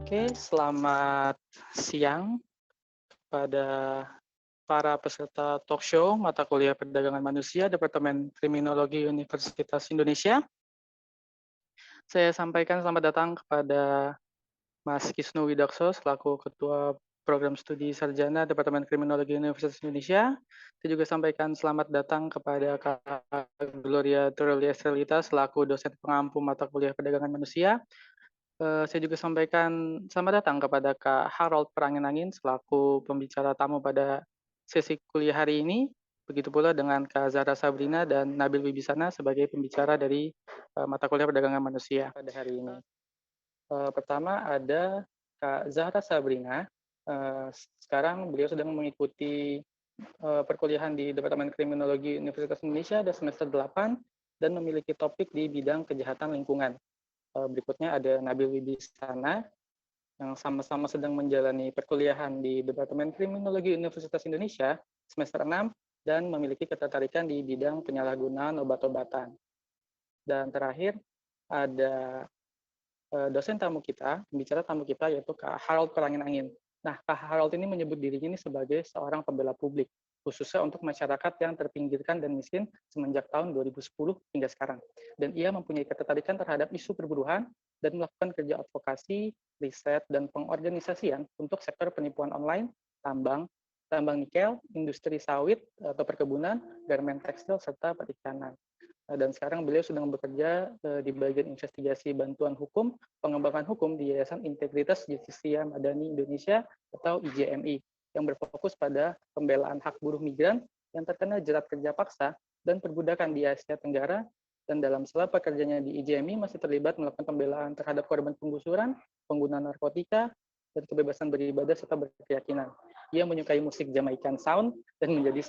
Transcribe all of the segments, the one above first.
Oke, selamat siang pada para peserta talk show mata kuliah Perdagangan Manusia Departemen Kriminologi Universitas Indonesia. Saya sampaikan selamat datang kepada Mas Kisnu Widakso selaku Ketua Program Studi Sarjana Departemen Kriminologi Universitas Indonesia. Saya juga sampaikan selamat datang kepada Kak Gloria Turuli Estrelita selaku dosen pengampu mata kuliah Perdagangan Manusia. Saya juga sampaikan selamat datang kepada Kak Harold Perangin-Angin selaku pembicara tamu pada sesi kuliah hari ini. Begitu pula dengan Kak Zahra Sabrina dan Nabil Wibisana sebagai pembicara dari mata kuliah Perdagangan Manusia pada hari ini. Pertama ada Kak Zahra Sabrina. Sekarang beliau sedang mengikuti perkuliahan di Departemen Kriminologi Universitas Indonesia ada semester 8 dan memiliki topik di bidang kejahatan lingkungan. Berikutnya ada Nabil Wibisana yang sama-sama sedang menjalani perkuliahan di Departemen Kriminologi Universitas Indonesia semester 6 dan memiliki ketertarikan di bidang penyalahgunaan obat-obatan. Dan terakhir ada dosen tamu kita, pembicara tamu kita yaitu Kak Harold Perangin-Angin. Nah, Kak Harold ini menyebut dirinya ini sebagai seorang pembela publik, khususnya untuk masyarakat yang terpinggirkan dan miskin semenjak tahun 2010 hingga sekarang. Dan ia mempunyai ketertarikan terhadap isu perburuhan dan melakukan kerja advokasi, riset, dan pengorganisasian untuk sektor penipuan online, tambang nikel, industri sawit atau perkebunan, garmen tekstil, serta perikanan. Dan sekarang beliau sedang bekerja di bagian investigasi bantuan hukum, pengembangan hukum di Yayasan Integritas Justisia Madani Indonesia atau IJMI yang berfokus pada pembelaan hak buruh migran yang terkena jerat kerja paksa dan perbudakan di Asia Tenggara, dan dalam sela pekerjaannya di IJMI masih terlibat melakukan pembelaan terhadap korban penggusuran, pengguna narkotika, dan kebebasan beribadah serta berkeyakinan. Ia menyukai musik Jamaican Sound dan menjadi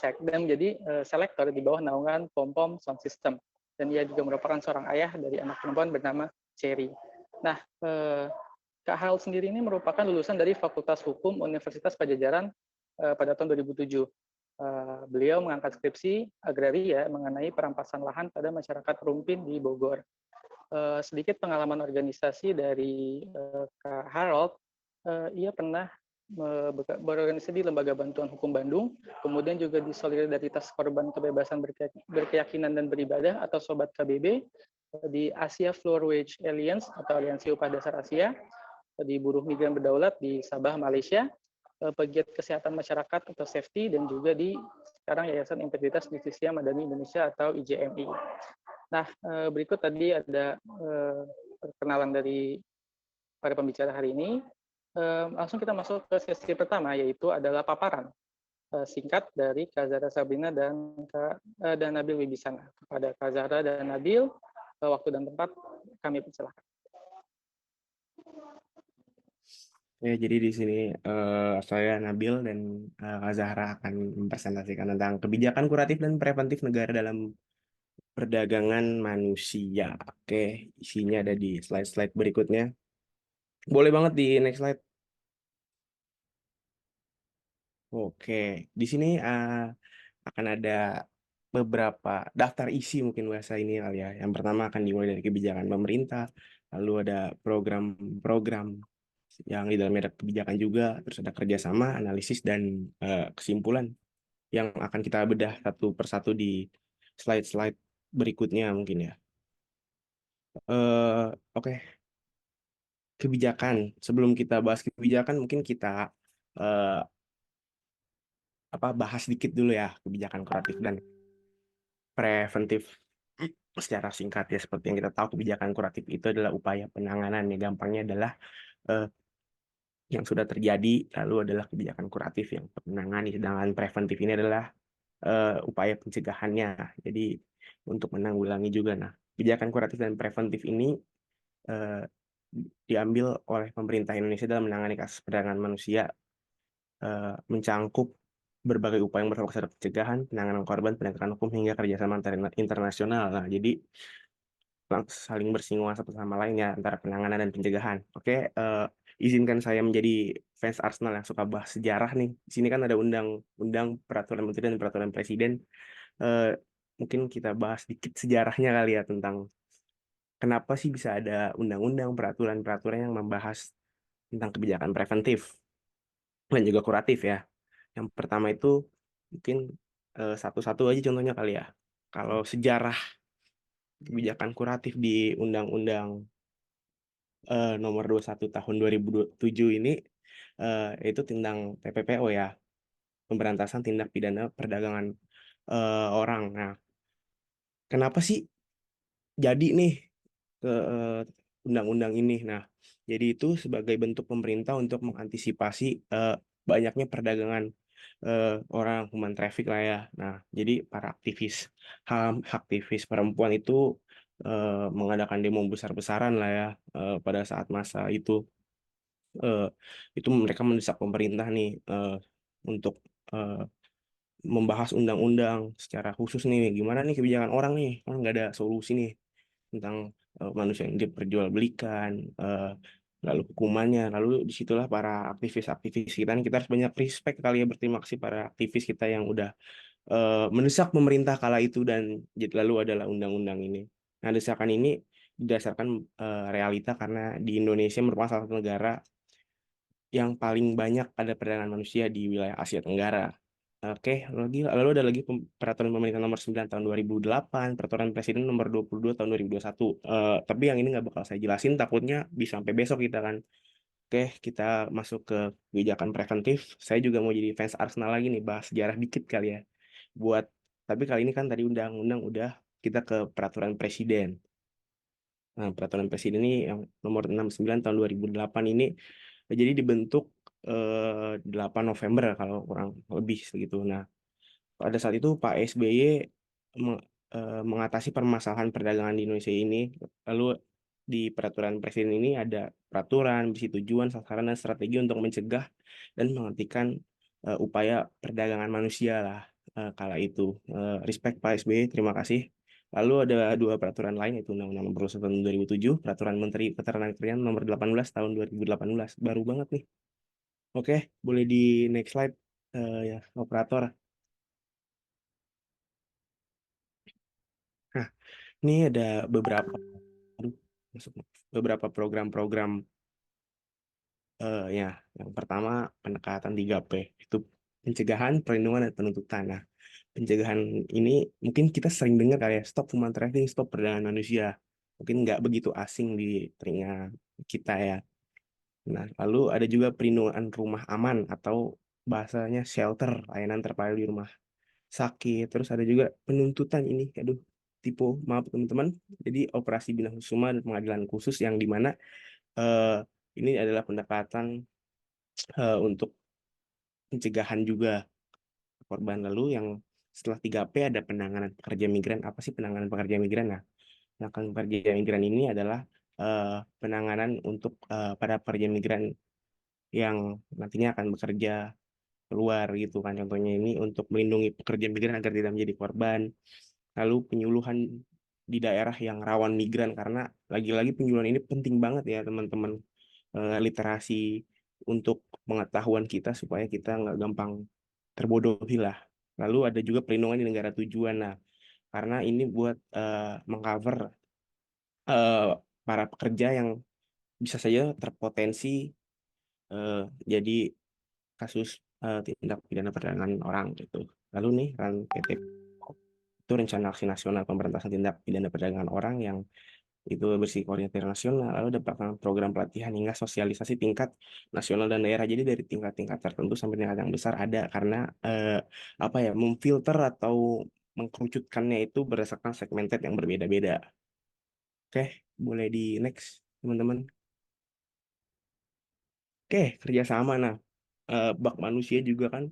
selektor di bawah naungan Pom Pom Sound System. Dan ia juga merupakan seorang ayah dari anak perempuan bernama Cherry. Nah, Kak Harold sendiri ini merupakan lulusan dari Fakultas Hukum Universitas Pajajaran pada tahun 2007. Beliau mengangkat skripsi agraria mengenai perampasan lahan pada masyarakat Rumpin di Bogor. Sedikit pengalaman organisasi dari Kak Harold, ia pernah berorganisasi di Lembaga Bantuan Hukum Bandung, kemudian juga di Solidaritas Korban Kebebasan Berkeyakinan dan Beribadah atau Sobat KBB, di Asia Floor Wage Alliance atau Aliansi Upah Dasar Asia, di Buruh Migran Berdaulat di Sabah, Malaysia, pegiat kesehatan masyarakat atau safety, dan juga di sekarang Yayasan Integritas Justisia Madani Indonesia atau IJMI. Nah, berikut tadi ada perkenalan dari para pembicara hari ini. Langsung kita masuk ke sesi pertama, yaitu adalah paparan singkat dari Kak Zahra Sabrina dan Nabil Wibisana. Kepada Kak Zahra dan Nabil, waktu dan tempat kami persilahkan. Ya, jadi di sini saya Nabil dan Kak Zahra akan mempresentasikan tentang kebijakan kuratif dan preventif negara dalam perdagangan manusia. Oke, isinya ada di slide-slide berikutnya. Boleh banget di next slide. Oke, di sini akan ada beberapa daftar isi mungkin bahasa ini kali ya. Yang pertama akan dimulai dari kebijakan pemerintah, lalu ada program-program yang di dalamnya ada kebijakan juga, terus ada kerjasama, analisis, dan kesimpulan yang akan kita bedah satu persatu di slide-slide berikutnya mungkin ya. Oke. Kebijakan. Sebelum kita bahas kebijakan, mungkin kita bahas sedikit dulu ya kebijakan kuratif dan preventif secara singkat ya. Seperti yang kita tahu, kebijakan kuratif itu adalah upaya penanganan ya. Gampangnya adalah yang sudah terjadi, lalu adalah kebijakan kuratif yang menangani, sedangkan preventif ini adalah upaya pencegahannya. Jadi untuk menanggulangi juga. Nah, kebijakan kuratif dan preventif ini diambil oleh pemerintah Indonesia dalam menangani kasus perdagangan manusia, mencangkup berbagai upaya yang berfokus pada pencegahan, penanganan korban, penegakan hukum, hingga kerjasama internasional. Nah, jadi saling bersinggungan satu sama lain ya antara penanganan dan pencegahan. Oke, izinkan saya menjadi fans Arsenal yang suka bahas sejarah nih. Di sini kan ada undang-undang, peraturan menteri, dan peraturan presiden. Mungkin kita bahas sedikit sejarahnya kali ya, tentang kenapa sih bisa ada undang-undang, peraturan-peraturan yang membahas tentang kebijakan preventif dan juga kuratif ya. Yang pertama itu mungkin satu-satu aja contohnya kali ya. Kalau sejarah kebijakan kuratif di Undang-Undang nomor 21 tahun 2007 ini itu tentang TPPO ya, pemberantasan tindak pidana perdagangan orang. Nah, kenapa sih jadi nih ke undang-undang ini? Nah, jadi itu sebagai bentuk pemerintah untuk mengantisipasi banyaknya perdagangan orang, human traffic lah ya. Nah, jadi para aktivis HAM, aktivis perempuan itu mengadakan demo besar-besaran lah ya pada saat masa itu. eh, itu mereka mendesak pemerintah nih untuk eh, membahas undang-undang secara khusus nih, gimana nih kebijakan orang nih, kan nggak ada solusi nih tentang manusia yang diperjualbelikan, lalu hukumannya, lalu disitulah para aktivis-aktivis kita nih, kita harus banyak respect kali ya, berterima kasih para aktivis kita yang udah mendesak pemerintah kala itu, dan lalu adalah undang-undang ini. Nah, desakan ini didasarkan realita karena di Indonesia merupakan salah satu negara yang paling banyak ada perdagangan manusia di wilayah Asia Tenggara. Oke, lalu ada lagi peraturan pemerintah nomor 9 tahun 2008, peraturan presiden nomor 22 tahun 2021. Tapi yang ini nggak bakal saya jelasin, takutnya bisa sampai besok kita kan. Oke, kita masuk ke kebijakan preventif. Saya juga mau jadi fans Arsenal lagi nih, bahas sejarah dikit kali ya. Buat, tapi kali ini kan tadi undang-undang udah, kita ke peraturan presiden. Nah, peraturan presiden ini yang nomor 69 tahun 2008 ini jadi dibentuk 8 November kalau kurang lebih segitu. Nah, pada saat itu Pak SBY mengatasi permasalahan perdagangan di Indonesia ini. Lalu di peraturan presiden ini ada peraturan, berisi tujuan, sasaran, dan strategi untuk mencegah dan menghentikan upaya perdagangan manusia lah kala itu. Respect Pak SBY, terima kasih. Lalu ada dua peraturan lain, yaitu Undang-Undang Nomor 1 Tahun 2007, Peraturan Menteri Ketenagakerjaan Nomor 18 Tahun 2018. Baru banget nih. Oke, boleh di next slide ya, operator. Nah, ini ada beberapa, aduh, masuk beberapa program-program ya. Yang pertama pendekatan 3P, itu pencegahan, perlindungan, dan penuntutan. Nah, pencegahan ini mungkin kita sering dengar kali ya, stop human trafficking, stop perdagangan manusia. Mungkin nggak begitu asing di telinga kita ya. Nah, lalu ada juga perlindungan rumah aman atau bahasanya shelter, layanan terpadu di rumah sakit. Terus ada juga penuntutan ini, aduh, tipe, maaf teman-teman. Jadi operasi bina husuma dan pengadilan khusus yang dimana eh, ini adalah pendekatan untuk pencegahan juga korban. Lalu yang setelah 3P ada penanganan pekerja migran. Apa sih penanganan pekerja migran? Nah, penanganan pekerja migran ini adalah penanganan untuk para pekerja migran yang nantinya akan bekerja keluar gitu kan. Contohnya ini untuk melindungi pekerja migran agar tidak menjadi korban. Lalu penyuluhan di daerah yang rawan migran, karena lagi-lagi penyuluhan ini penting banget ya teman-teman. Literasi untuk pengetahuan kita supaya kita nggak gampang terbodohi lah. Lalu ada juga perlindungan di negara tujuan. Nah, karena ini buat mengcover eh, para pekerja yang bisa saja terpotensi eh, jadi kasus tindak pidana perdagangan orang gitu. Lalu nih PT itu rencana aksi nasional pemberantasan tindak pidana perdagangan orang yang itu bersikoordinator nasional. Lalu ada program pelatihan hingga sosialisasi tingkat nasional dan daerah. Jadi dari tingkat-tingkat tertentu sampai tingkat yang besar ada, karena apa ya, memfilter atau mengkerucutkannya itu berdasarkan segmented yang berbeda-beda. Oke, boleh di next teman-teman. Oke, kerjasama. Nah, bak manusia juga kan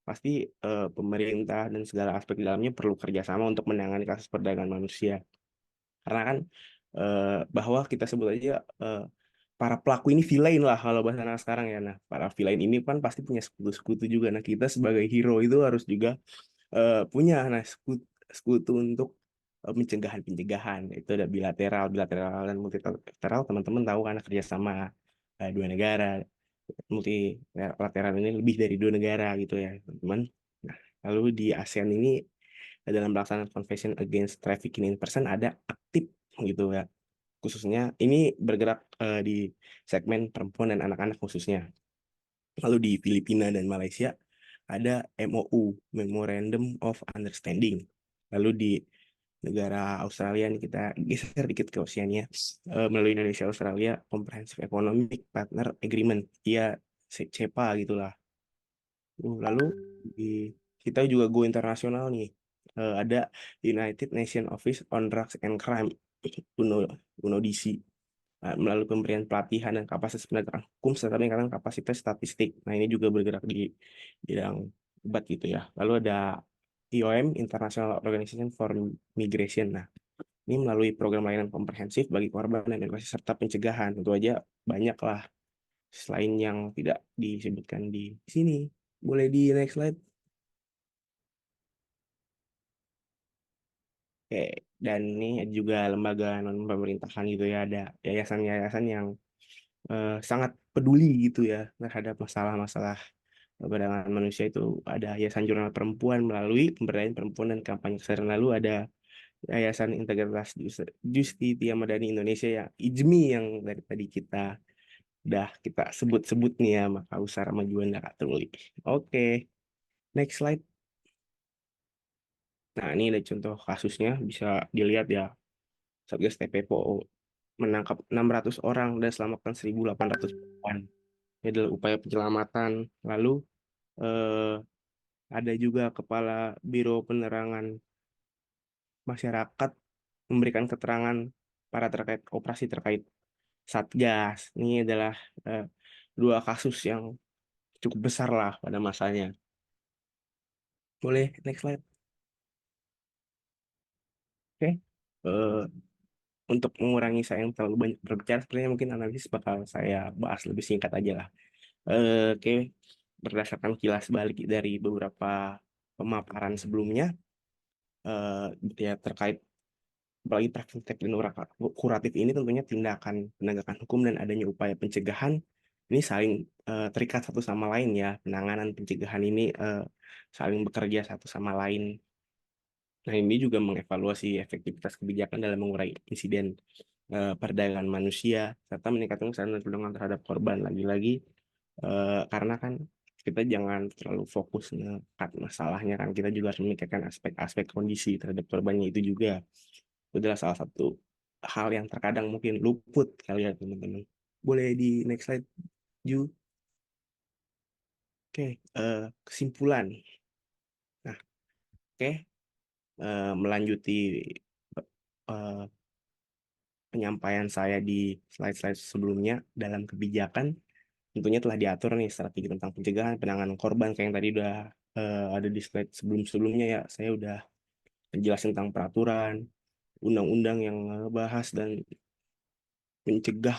pasti pemerintah dan segala aspek di dalamnya perlu kerjasama untuk menangani kasus perdagangan manusia. Karena kan bahwa kita sebut aja para pelaku ini villain lah kalau bahasa anak sekarang ya. Nah, para villain ini kan pasti punya sekutu-sekutu juga. Nah, kita sebagai hero itu harus juga punya sekutu untuk pencegahan-pencegahan. Itu ada bilateral, bilateral dan multilateral. Teman-teman tahu karena kerjasama dua negara. Multilateral ini lebih dari dua negara gitu ya, teman-teman. Nah, lalu di ASEAN ini dalam pelaksanaan Convention Against Trafficking in Person ada aktif gitu ya. khususnya ini bergerak di segmen perempuan dan anak-anak khususnya. Lalu di Filipina dan Malaysia ada MOU, Memorandum of Understanding. Lalu di negara Australia nih kita geser dikit ke Oceania, melalui Indonesia Australia Comprehensive Economic Partner Agreement, ya CEPA gitulah. Lalu kita juga go internasional nih. Ada United Nations Office on Drugs and Crime, UNODC, melalui pemberian pelatihan dan kapasitas penegakan hukum serta peningkatan kapasitas statistik. Nah, ini juga bergerak di bidang debat gitu ya. Lalu ada IOM, International Organization for Migration. Nah, ini melalui program layanan komprehensif bagi korban dan edukasi serta pencegahan. Tentu aja banyak lah selain yang tidak disebutkan di sini. Boleh di next slide. Oke, dan ini juga lembaga non pemerintahan gitu ya, ada yayasan-yayasan yang sangat peduli gitu ya terhadap masalah-masalah perdagangan manusia. Itu ada Yayasan Jurnal Perempuan melalui pemberdayaan perempuan dan kampanye kesadaran. Lalu ada Yayasan Integritas Justitia Madani Indonesia ya, IJMI, yang dari tadi kita sebut-sebut nih ya, maka usaha remajuan Kak Truli. Oke, next slide. Nah, ini ada contoh kasusnya, bisa dilihat ya. Satgas TPPO menangkap 600 orang dan selamatkan 1.800 perempuan. Ini adalah upaya penyelamatan. Lalu eh, ada juga Kepala Biro Penerangan Masyarakat memberikan keterangan para terkait operasi terkait Satgas. Ini adalah eh, dua kasus yang cukup besar lah pada masanya. Boleh next slide. Oke. Eh, untuk mengurangi saya yang terlalu banyak berbicara, sebenarnya mungkin analisis bakal saya bahas lebih singkat aja lah. Oke, berdasarkan kilas balik dari beberapa pemaparan sebelumnya, eh, ya terkait apalagi praktek dan kuratif ini, tentunya tindakan penegakan hukum dan adanya upaya pencegahan ini saling terikat satu sama lain ya. Penanganan pencegahan ini saling bekerja satu sama lain. Nah, ini juga mengevaluasi efektivitas kebijakan dalam mengurangi insiden perdagangan manusia serta meningkatkan kesadaran dan perlindungan terhadap korban. Lagi-lagi karena kan kita jangan terlalu fokus ngekat masalahnya, kan kita juga harus memikirkan aspek-aspek kondisi terhadap korbannya itu juga. Itu adalah salah satu hal yang terkadang mungkin luput kali ya teman-teman. Boleh di next slide, Ju. Oke, kesimpulan. Nah, oke, melanjuti eh, penyampaian saya di slide-slide sebelumnya, dalam kebijakan tentunya telah diatur nih strategi tentang pencegahan penanganan korban kayak yang tadi udah ada di slide sebelum-sebelumnya ya. Saya udah menjelaskan tentang peraturan, undang-undang yang bahas dan mencegah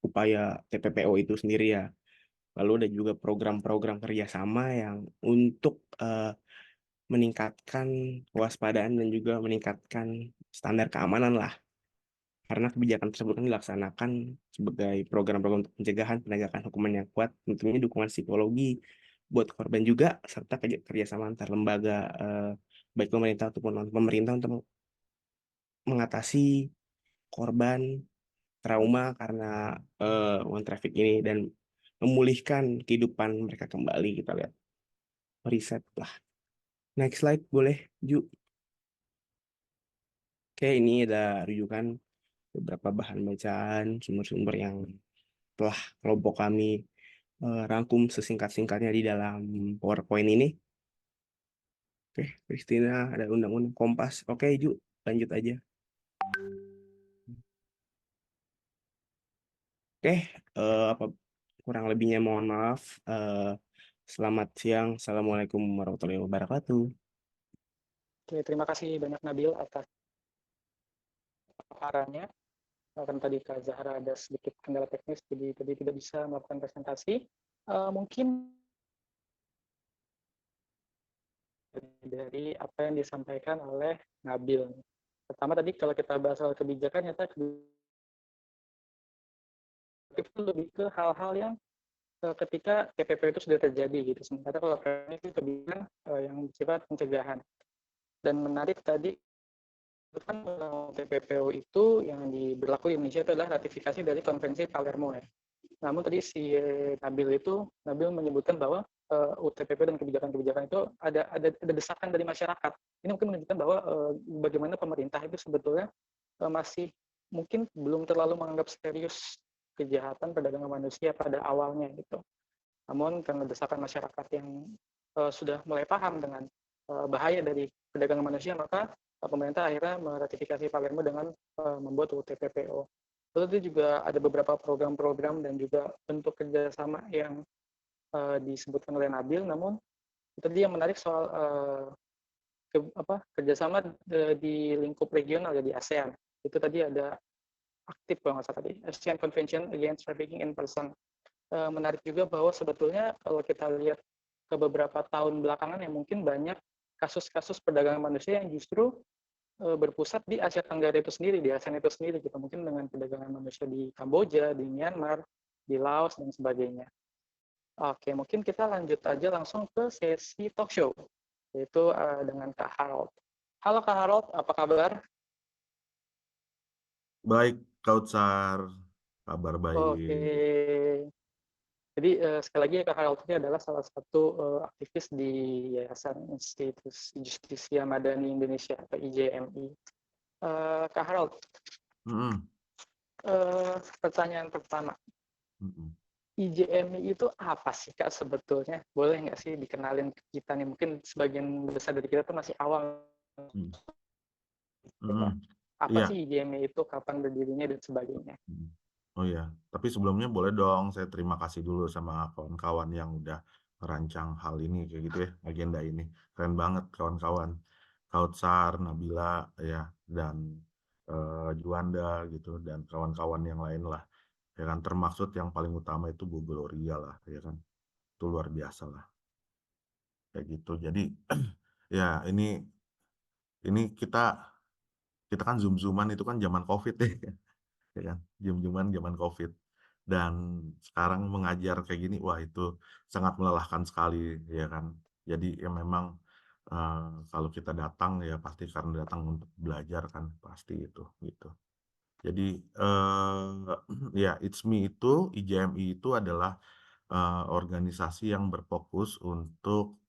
upaya TPPO itu sendiri ya. Lalu ada juga program-program kerjasama yang untuk meningkatkan kewaspadaan dan juga meningkatkan standar keamanan lah. Karena kebijakan tersebut kan dilaksanakan sebagai program-program untuk pencegahan penegakan hukuman yang kuat, tentunya dukungan psikologi buat korban juga, serta kerjasama antar lembaga baik pemerintah ataupun non pemerintah untuk mengatasi korban trauma karena human traffic ini dan memulihkan kehidupan mereka kembali. Kita lihat riset lah. Next slide boleh, Ju. Oke, ini ada rujukan beberapa bahan bacaan, sumber-sumber yang telah kelompok kami rangkum sesingkat-singkatnya di dalam PowerPoint ini. Oke, Christina, ada undang-undang Kompas. Oke, Ju, lanjut aja. Oke, apa kurang lebihnya mohon maaf. Selamat siang. Assalamualaikum warahmatullahi wabarakatuh. Oke, terima kasih banyak Nabil atas paparannya. Karena tadi Kak Zahra ada sedikit kendala teknis, jadi tadi tidak bisa melakukan presentasi. Mungkin dari apa yang disampaikan oleh Nabil. Pertama tadi kalau kita bahas soal kebijakan, ternyata itu lebih ke hal-hal yang ketika TPP itu sudah terjadi gitu. Sementara kalau ini itu kebijakan yang bersifat pencegahan. Dan menarik tadi kan TPPO itu yang berlaku di Indonesia itu adalah ratifikasi dari Konvensi Palermo ya. Namun tadi si Nabil menyebutkan bahwa UTPP dan kebijakan-kebijakan itu ada desakan dari masyarakat. Ini mungkin menunjukkan bahwa bagaimana pemerintah itu sebetulnya masih mungkin belum terlalu menganggap serius kejahatan perdagangan manusia pada awalnya gitu. Namun karena desakan masyarakat yang sudah mulai paham dengan bahaya dari perdagangan manusia, maka pemerintah akhirnya meratifikasi Palermo dengan membuat UTPPO. Lalu itu juga ada beberapa program-program dan juga bentuk kerjasama yang disebutkan oleh Nabil. Namun tadi yang menarik soal kerjasama di lingkup regional ya, di ASEAN. Itu tadi ada aktif kalau nggak salah tadi, ASEAN Convention Against Trafficking in Person. Menarik juga bahwa sebetulnya kalau kita lihat ke beberapa tahun belakangan yang mungkin banyak kasus-kasus perdagangan manusia yang justru berpusat di Asia Tenggara itu sendiri, di ASEAN itu sendiri gitu. Mungkin dengan perdagangan manusia di Kamboja, di Myanmar, di Laos dan sebagainya. Oke, mungkin kita lanjut aja langsung ke sesi talk show, yaitu dengan Kak Harold. Halo Kak Harold, apa kabar? Baik, Kautsar, kabar Oke, baik. jadi sekali lagi Kak Harold ini adalah salah satu aktivis di Yayasan Institusi Justisia Madani Indonesia atau IJMI. Kak Harold, pertanyaan pertama, IJMI itu apa sih Kak sebetulnya? Boleh nggak sih dikenalin ke kita nih? Mungkin sebagian besar dari kita tuh masih awam. Apa Iya. sih IJMI itu? Kapan berdirinya dan sebagainya? Oh iya, tapi sebelumnya boleh dong saya terima kasih dulu sama kawan-kawan yang udah merancang hal ini kayak gitu ya, agenda ini. Keren banget kawan-kawan. Kautsar, Nabila ya, dan Juanda gitu, dan kawan-kawan yang lain lah. Ya kan, termaksud yang paling utama itu Bu Gloria lah, ya kan. Itu luar biasa lah. Kayak gitu. Jadi ya ini kita kan zoom-zooman itu kan zaman COVID ya. Ya kan, zoom-zooman zaman COVID. Dan sekarang mengajar kayak gini, wah itu sangat melelahkan sekali, ya kan. Jadi ya memang kalau kita datang ya pasti karena datang untuk belajar kan, pasti itu gitu. Jadi ya It's Me itu, IJMI itu adalah organisasi yang berfokus untuk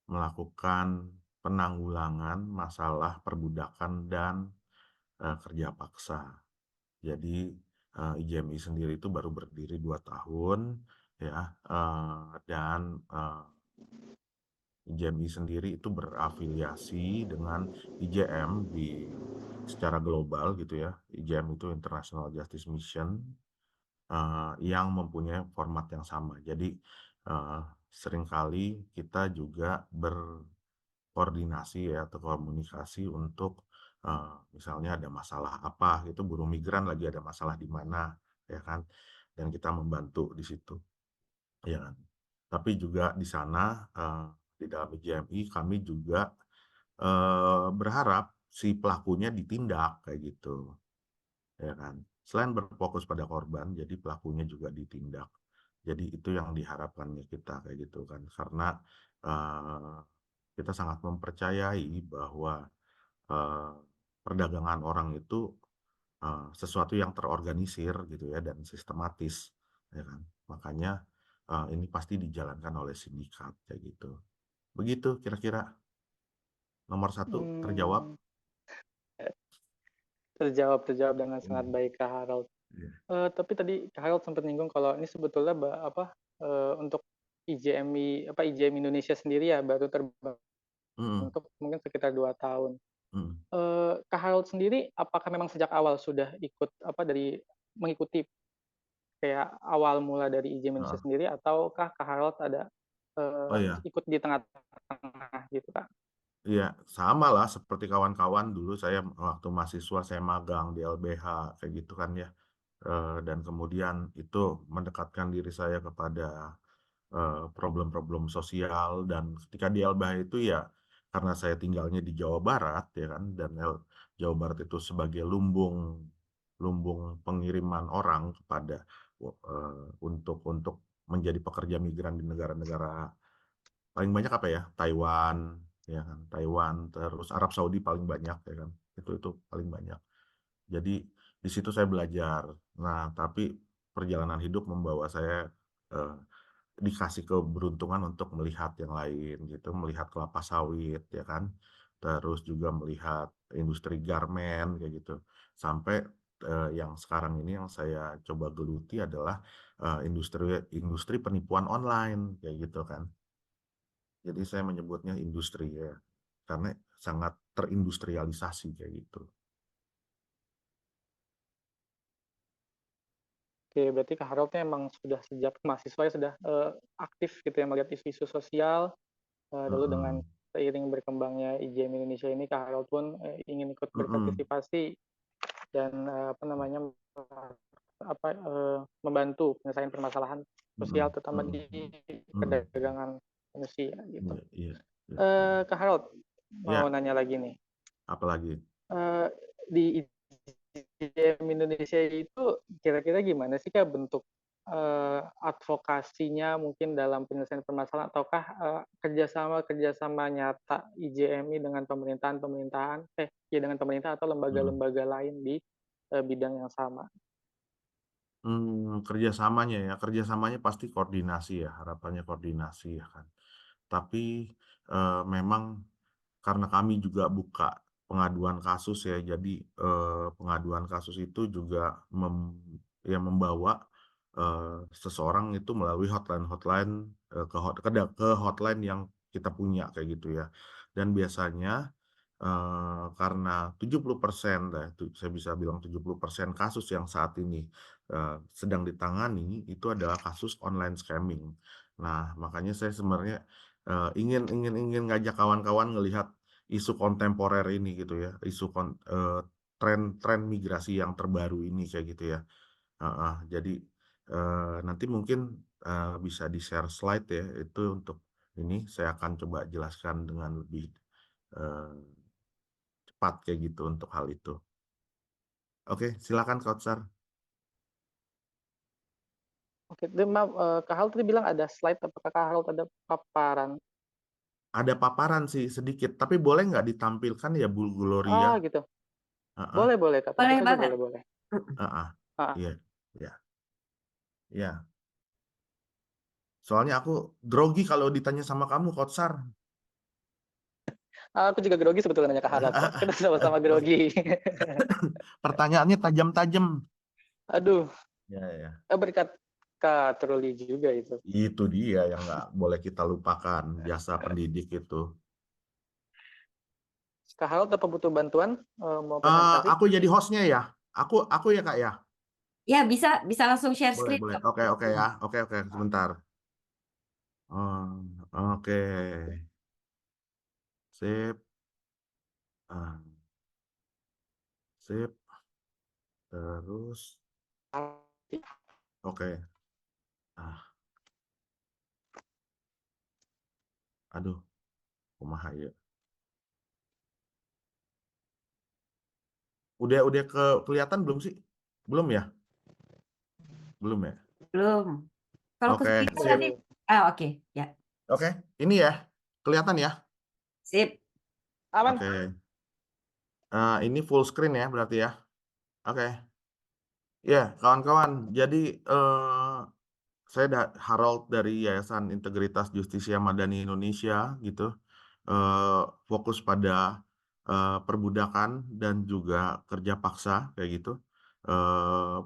melakukan penanggulangan masalah perbudakan dan kerja paksa. Jadi IJMI sendiri itu baru berdiri 2 tahun ya, dan IJMI sendiri itu berafiliasi dengan IJM secara global gitu ya. IJM itu International Justice Mission yang mempunyai format yang sama. Jadi seringkali kita juga berkoordinasi ya atau komunikasi untuk misalnya ada masalah apa, itu buruh migran lagi ada masalah di mana, ya kan, dan kita membantu di situ, ya kan. Tapi juga di sana di dalam IJMI kami juga berharap si pelakunya ditindak kayak gitu, ya kan. Selain berfokus pada korban, jadi pelakunya juga ditindak. Jadi itu yang diharapkannya kita kayak gitu kan, karena kita sangat mempercayai bahwa perdagangan orang itu sesuatu yang terorganisir gitu ya dan sistematis, ya kan. Makanya ini pasti dijalankan oleh sindikat kayak gitu. Begitu kira-kira. Nomor 1 terjawab. Terjawab dengan sangat baik Kak Harold. Tapi tadi Kak Harold sempat nyinggung kalau ini sebetulnya untuk IJM Indonesia sendiri ya baru terbentuk mungkin sekitar 2 tahun. Kak Harold sendiri apakah memang sejak awal sudah ikut mengikuti kayak awal mula dari IJM Indonesia sendiri, ataukah Kak Harold ada Oh iya. ikut di tengah-tengah gitu Kak? Iya, sama lah seperti kawan-kawan dulu saya waktu mahasiswa saya magang di LBH kayak gitu kan ya. Dan kemudian itu mendekatkan diri saya kepada problem-problem sosial, dan ketika di LBH itu ya karena saya tinggalnya di Jawa Barat ya kan, dan Jawa Barat itu sebagai lumbung pengiriman orang kepada untuk menjadi pekerja migran di negara-negara paling banyak apa ya, Taiwan, ya kan, Taiwan, terus Arab Saudi paling banyak ya kan, itu paling banyak. Jadi di situ saya belajar. Nah, tapi perjalanan hidup membawa saya dikasih keberuntungan untuk melihat yang lain gitu, melihat kelapa sawit ya kan, terus juga melihat industri garmen kayak gitu, sampai yang sekarang ini yang saya coba geluti adalah industri penipuan online kayak gitu kan. Jadi saya menyebutnya industri ya, karena sangat terindustrialisasi kayak gitu. Oke, berarti Kak Harold emang sudah sejak mahasiswa ya sudah aktif gitu ya melihat isu-isu sosial. Lalu dengan Mm-mm. seiring berkembangnya IJM Indonesia ini, Kak Harold pun ingin ikut Mm-mm. berpartisipasi dan membantu penyelesaian permasalahan sosial, Mm-mm. terutama di Mm-mm. Mm-mm. perdagangan manusia gitu. Iya, iya, iya. Kak Harold mau Ya, nanya lagi nih. apalagi? Di IJM Indonesia itu kira-kira gimana sih Kak bentuk advokasinya mungkin dalam penyelesaian permasalahan, ataukah kerjasama nyata IJMI dengan dengan pemerintah atau Mm. lembaga-lembaga lain di bidang yang sama? Kerjasamanya pasti koordinasi ya, harapannya koordinasi ya kan. Tapi memang karena kami juga buka pengaduan kasus ya, jadi pengaduan kasus itu juga membawa seseorang itu melalui hotline ke hotline yang kita punya kayak gitu ya. Dan biasanya karena 70% lah, saya bisa bilang 70% kasus yang saat ini sedang ditangani itu adalah kasus online scamming. Nah, makanya saya sebenarnya ingin ngajak kawan-kawan ngelihat isu kontemporer ini gitu ya, tren migrasi yang terbaru ini kayak gitu ya. Jadi nanti mungkin bisa di-share slide ya, itu untuk ini saya akan coba jelaskan dengan lebih eh, cepat kayak gitu untuk hal itu. Oke, silakan Kautsar. Oke, maaf, Kak Harold tadi bilang ada slide, apakah Kak Harold ada paparan? Ada paparan sih sedikit, tapi boleh nggak ditampilkan ya Bu Gloria? Gitu. Heeh, Boleh, boleh, Kak. Tentu Boleh saja banget. boleh, boleh. heeh. Ah, Iya, iya, iya. Soalnya aku grogi kalau ditanya sama kamu, Kautsar. aku juga grogi sebetulnya nanya Kak Harold kok. Kita sama-sama grogi. Pertanyaannya tajam-tajam. Aduh, Ya, ya. berkat Kak Truli juga itu. Itu dia yang nggak boleh kita lupakan, jasa pendidik itu. Kak Harold apa butuh bantuan mau presentasi? Aku jadi hostnya ya? Aku ya Kak ya? Ya, bisa langsung share Boleh, screen boleh. kok. Oke ya. Oke, sebentar. Oke. Sip. Ah, sip. Terus, oke. Aduh, kumaha ya. Udah kelihatan belum sih? Belum ya? Belum ya? Belum. Kalau ke Oke, screen sip. nanti. Oke. Ya. Oke, ini ya. Kelihatan ya? Sip. Aman. Oke. Ini full screen ya berarti ya? Oke. Ya, kawan-kawan. Jadi saya Harold dari Yayasan Integritas Justisia Madani Indonesia gitu. Fokus pada perbudakan dan juga kerja paksa kayak gitu. Eh,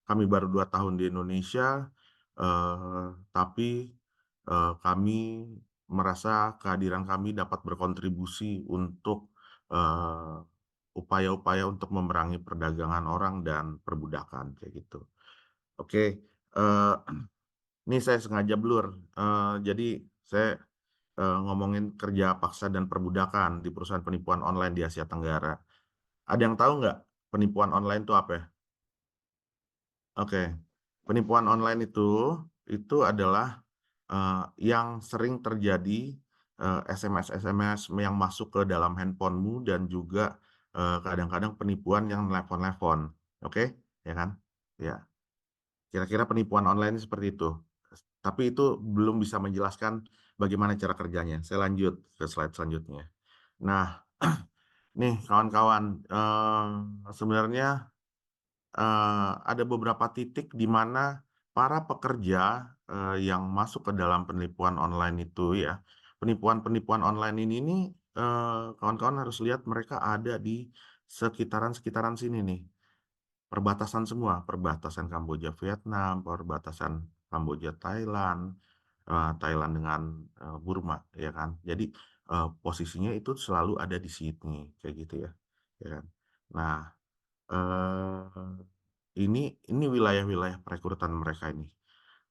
Kami baru 2 tahun di Indonesia, tapi kami merasa kehadiran kami dapat berkontribusi untuk eh, upaya-upaya untuk memerangi perdagangan orang dan perbudakan kayak gitu. Oke, eh, ini saya sengaja blur. Jadi saya ngomongin kerja paksa dan perbudakan di perusahaan penipuan online di Asia Tenggara. Ada yang tahu nggak penipuan online itu apa ya? Oke, penipuan online itu adalah yang sering terjadi SMS-SMS yang masuk ke dalam handphonemu dan juga kadang-kadang penipuan yang nelpon-nelpon. Oke, ya kan? Ya, kira-kira penipuan online seperti itu. Tapi itu belum bisa menjelaskan bagaimana cara kerjanya. Saya lanjut ke slide selanjutnya. Nah, nih kawan-kawan, sebenarnya ada beberapa titik di mana para pekerja yang masuk ke dalam penipuan online itu ya, penipuan-penipuan online ini nih, kawan-kawan harus lihat mereka ada di sekitaran-sekitaran sini nih. Perbatasan semua, perbatasan Kamboja Vietnam, perbatasan Kamboja Thailand, Thailand dengan Burma, ya kan. Jadi posisinya itu selalu ada di sini, kayak gitu ya, ya kan. Nah, ini wilayah-wilayah perekrutan mereka ini.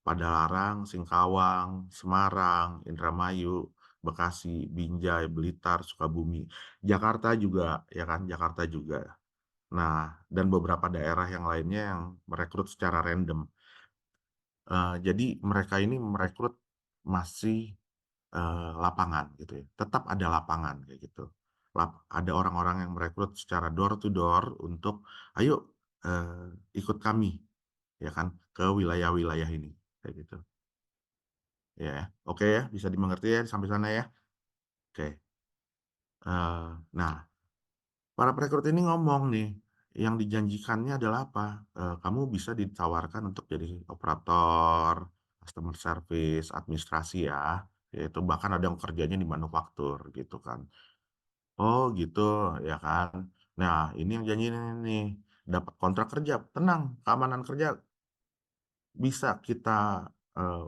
Padalarang, Singkawang, Semarang, Indramayu, Bekasi, Binjai, Blitar, Sukabumi, Jakarta juga, ya kan, Jakarta juga. Nah, dan beberapa daerah yang lainnya yang merekrut secara random. Jadi mereka ini merekrut masih lapangan gitu ya. Tetap ada lapangan kayak gitu. Ada orang-orang yang merekrut secara door to door untuk ayo ikut kami ya kan ke wilayah-wilayah ini kayak gitu. Ya, oke ya, bisa dimengerti ya sampai sana ya. Oke. Nah, para perekrut ini ngomong nih, yang dijanjikannya adalah apa? Kamu bisa ditawarkan untuk jadi operator, customer service, administrasi ya, yaitu bahkan ada yang kerjanya di manufaktur gitu kan. Oh gitu, ya kan. Nah, ini yang janji nih, dapat kontrak kerja, tenang, keamanan kerja bisa kita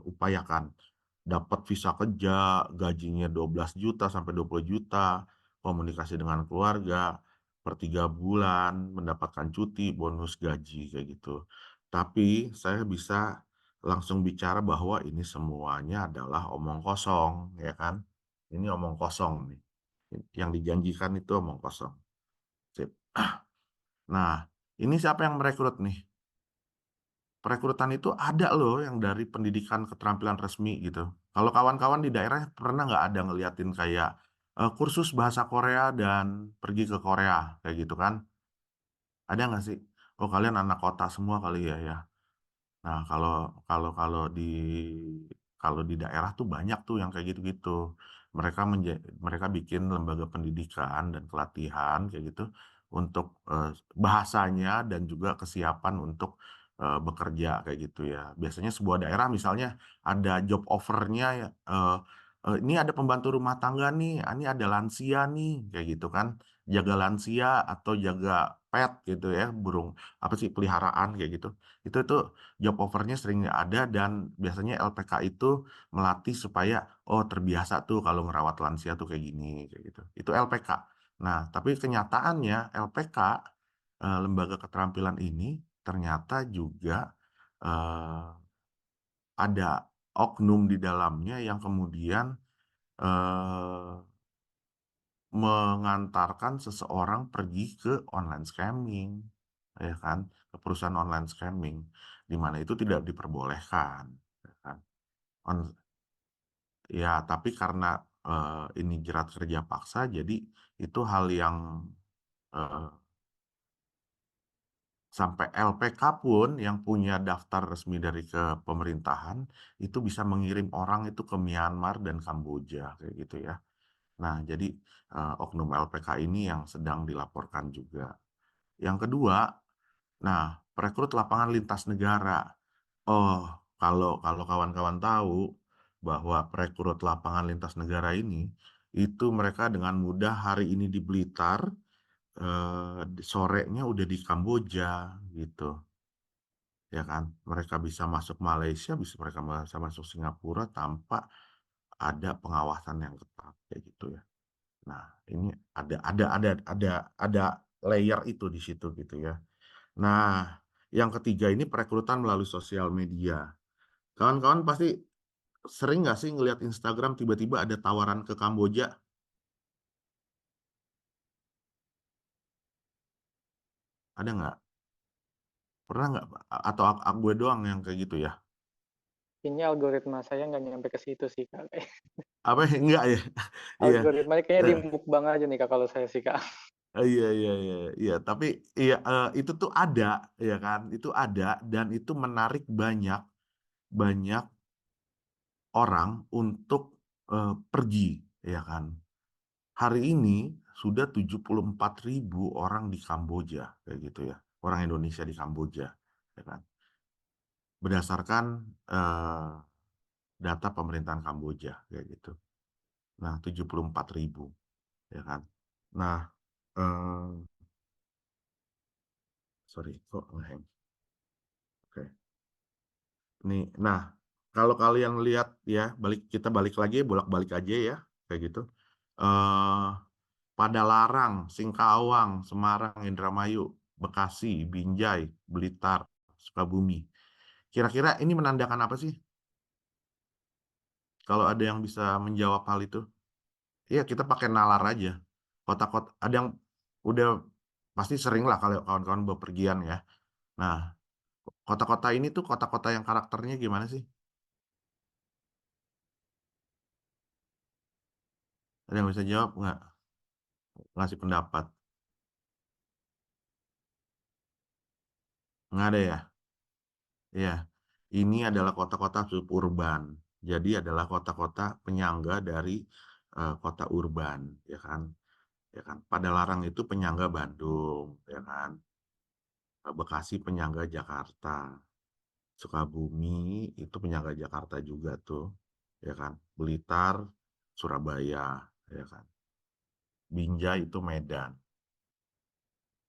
upayakan. Dapat visa kerja, gajinya 12 juta sampai 20 juta, komunikasi dengan keluarga, per 3 bulan, mendapatkan cuti, bonus gaji, kayak gitu. Tapi saya bisa langsung bicara bahwa ini semuanya adalah omong kosong, ya kan? Ini omong kosong nih. Yang dijanjikan itu omong kosong. Sip. Nah, ini siapa yang merekrut nih? Perekrutan itu ada loh yang dari pendidikan keterampilan resmi gitu. Kalau kawan-kawan di daerah pernah nggak ada ngeliatin kayak kursus bahasa Korea dan pergi ke Korea kayak gitu kan? Ada nggak sih? Oh kalian anak kota semua kali ya ya. Nah kalau kalau kalau di daerah tuh banyak tuh yang kayak gitu-gitu. Mereka bikin lembaga pendidikan dan pelatihan kayak gitu untuk bahasanya dan juga kesiapan untuk bekerja kayak gitu ya. Biasanya sebuah daerah misalnya ada job offer-nya ya, ini ada pembantu rumah tangga nih, ini ada lansia nih kayak gitu kan. Jaga lansia atau jaga pet gitu ya, burung apa sih peliharaan kayak gitu. Itu job offer-nya sering ada dan biasanya LPK itu melatih supaya oh terbiasa tuh kalau ngerawat lansia tuh kayak gini kayak gitu. Itu LPK. Nah, tapi kenyataannya LPK lembaga keterampilan ini ternyata juga ada oknum di dalamnya yang kemudian eh, mengantarkan seseorang pergi ke online scamming, ya kan, ke perusahaan online scamming, di mana itu tidak diperbolehkan, ya kan. Ya, tapi karena ini jerat kerja paksa, jadi itu hal yang eh, sampai LPK pun yang punya daftar resmi dari ke pemerintahan itu bisa mengirim orang itu ke Myanmar dan Kamboja kayak gitu ya. Nah, jadi oknum LPK ini yang sedang dilaporkan juga. Yang kedua, nah, perekrut lapangan lintas negara. Oh, kalau kawan-kawan tahu bahwa perekrut lapangan lintas negara ini, itu mereka dengan mudah hari ini di Blitar, sorenya udah di Kamboja gitu, ya kan? Mereka bisa masuk Malaysia, mereka bisa masuk Singapura tanpa ada pengawasan yang ketat kayak gitu ya. Nah, ini ada layer itu di situ gitu ya. Nah, yang ketiga ini perekrutan melalui sosial media. Kawan-kawan pasti sering nggak sih ngelihat Instagram tiba-tiba ada tawaran ke Kamboja? Ada nggak? Pernah nggak? Atau gue doang yang kayak gitu ya? Kayaknya algoritma saya nggak nyampe ke situ sih, Kak. Apa enggak ya? Iya. Algoritmanya kayaknya di mukbang aja nih, Kak, kalau saya sih, Kak. Iya iya iya iya. Tapi iya itu tuh ada ya kan? Itu ada dan itu menarik banyak banyak orang untuk pergi, ya kan. Hari ini sudah 74.000 orang di Kamboja, kayak gitu ya. Orang Indonesia di Kamboja, ya kan. Berdasarkan data pemerintahan Kamboja, kayak gitu. Nah, 74.000, ya kan. Nah, sorry, kok ngehang. Oke. Nih, nah, kalau kalian lihat ya, kita balik lagi, bolak-balik aja ya, kayak gitu. Padalarang, Singkawang, Semarang, Indramayu, Bekasi, Binjai, Blitar, Sukabumi. Kira-kira ini menandakan apa sih? Kalau ada yang bisa menjawab hal itu? Iya, kita pakai nalar aja. Kota-kota, ada yang udah pasti sering lah kalau kawan-kawan bepergian ya. Nah, kota-kota ini tuh kota-kota yang karakternya gimana sih? Ada yang bisa jawab nggak? Ngasih pendapat? Nggak ada ya? Iya, ini adalah kota-kota suburban. Jadi adalah kota-kota penyangga dari kota urban, ya kan? Ya kan. Padalarang itu penyangga Bandung, ya kan? Bekasi penyangga Jakarta. Sukabumi itu penyangga Jakarta juga tuh, ya kan? Blitar, Surabaya, ya kan? Binjai itu Medan.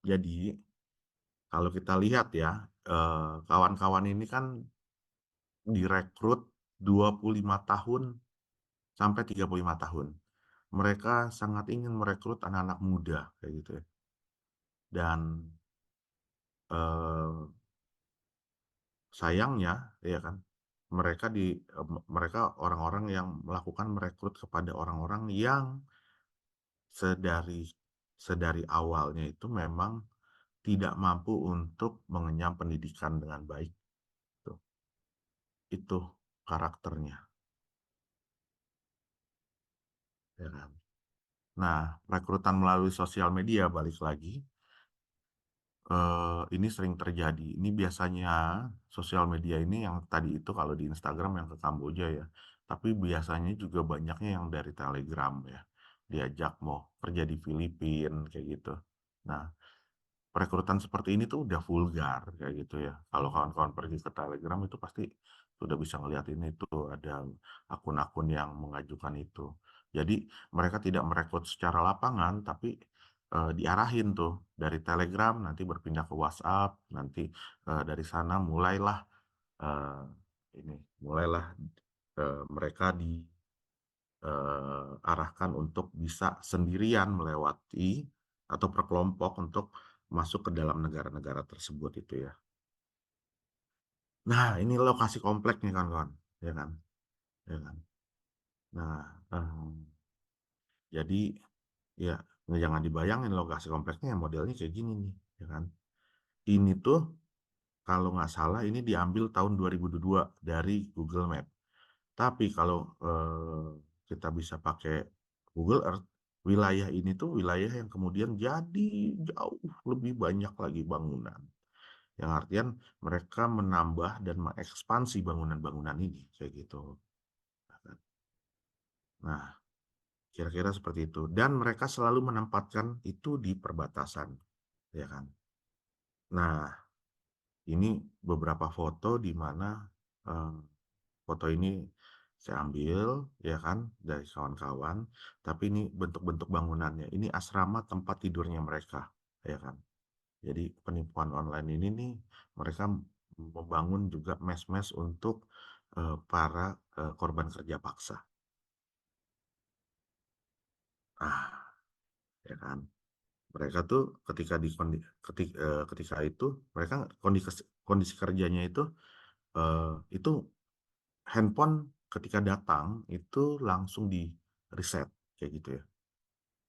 Jadi kalau kita lihat ya, kawan-kawan ini kan direkrut 25 tahun sampai 35 tahun. Mereka sangat ingin merekrut anak-anak muda kayak gitu ya. Dan sayangnya ya kan mereka orang-orang yang melakukan merekrut kepada orang-orang yang sedari sedari awalnya itu memang tidak mampu untuk mengenyam pendidikan dengan baik. Itu karakternya, ya kan. Nah, rekrutan melalui sosial media balik lagi. Ini sering terjadi. Ini biasanya sosial media ini yang tadi itu kalau di Instagram yang ke Kamboja ya. Tapi biasanya juga banyaknya yang dari Telegram ya. Diajak mau kerja di Filipina kayak gitu. Nah, perekrutan seperti ini tuh udah vulgar kayak gitu ya. Kalau kawan-kawan pergi ke Telegram itu pasti sudah bisa ngeliat ini tuh ada akun-akun yang mengajukan itu. Jadi mereka tidak merekrut secara lapangan, tapi diarahin tuh dari Telegram nanti berpindah ke WhatsApp, nanti dari sana mulailah eh, mulailah mereka diarahkan untuk bisa sendirian melewati atau per kelompok untuk masuk ke dalam negara-negara tersebut itu ya. Nah, ini lokasi kompleks nih kawan-kawan, ya kan? Ya kan? Nah, jadi ya jangan dibayangin lokasi kompleksnya modelnya kayak gini nih, ya kan? Ini tuh kalau nggak salah ini diambil tahun 2022 dari Google Map. Tapi kalau kita bisa pakai Google Earth, wilayah ini tuh wilayah yang kemudian jadi jauh lebih banyak lagi bangunan. Yang artian mereka menambah dan mengekspansi bangunan-bangunan ini kayak gitu. Nah, kira-kira seperti itu. Dan mereka selalu menempatkan itu di perbatasan, ya kan. Nah, ini beberapa foto di mana foto ini saya ambil, ya kan, dari kawan-kawan. Tapi ini bentuk-bentuk bangunannya. Ini asrama tempat tidurnya mereka, ya kan. Jadi penipuan online ini nih mereka membangun juga mes-mes untuk para korban kerja paksa. Ah, ya kan. Mereka tuh ketika itu mereka kondisi kerjanya itu handphone ketika datang itu langsung di reset kayak gitu ya.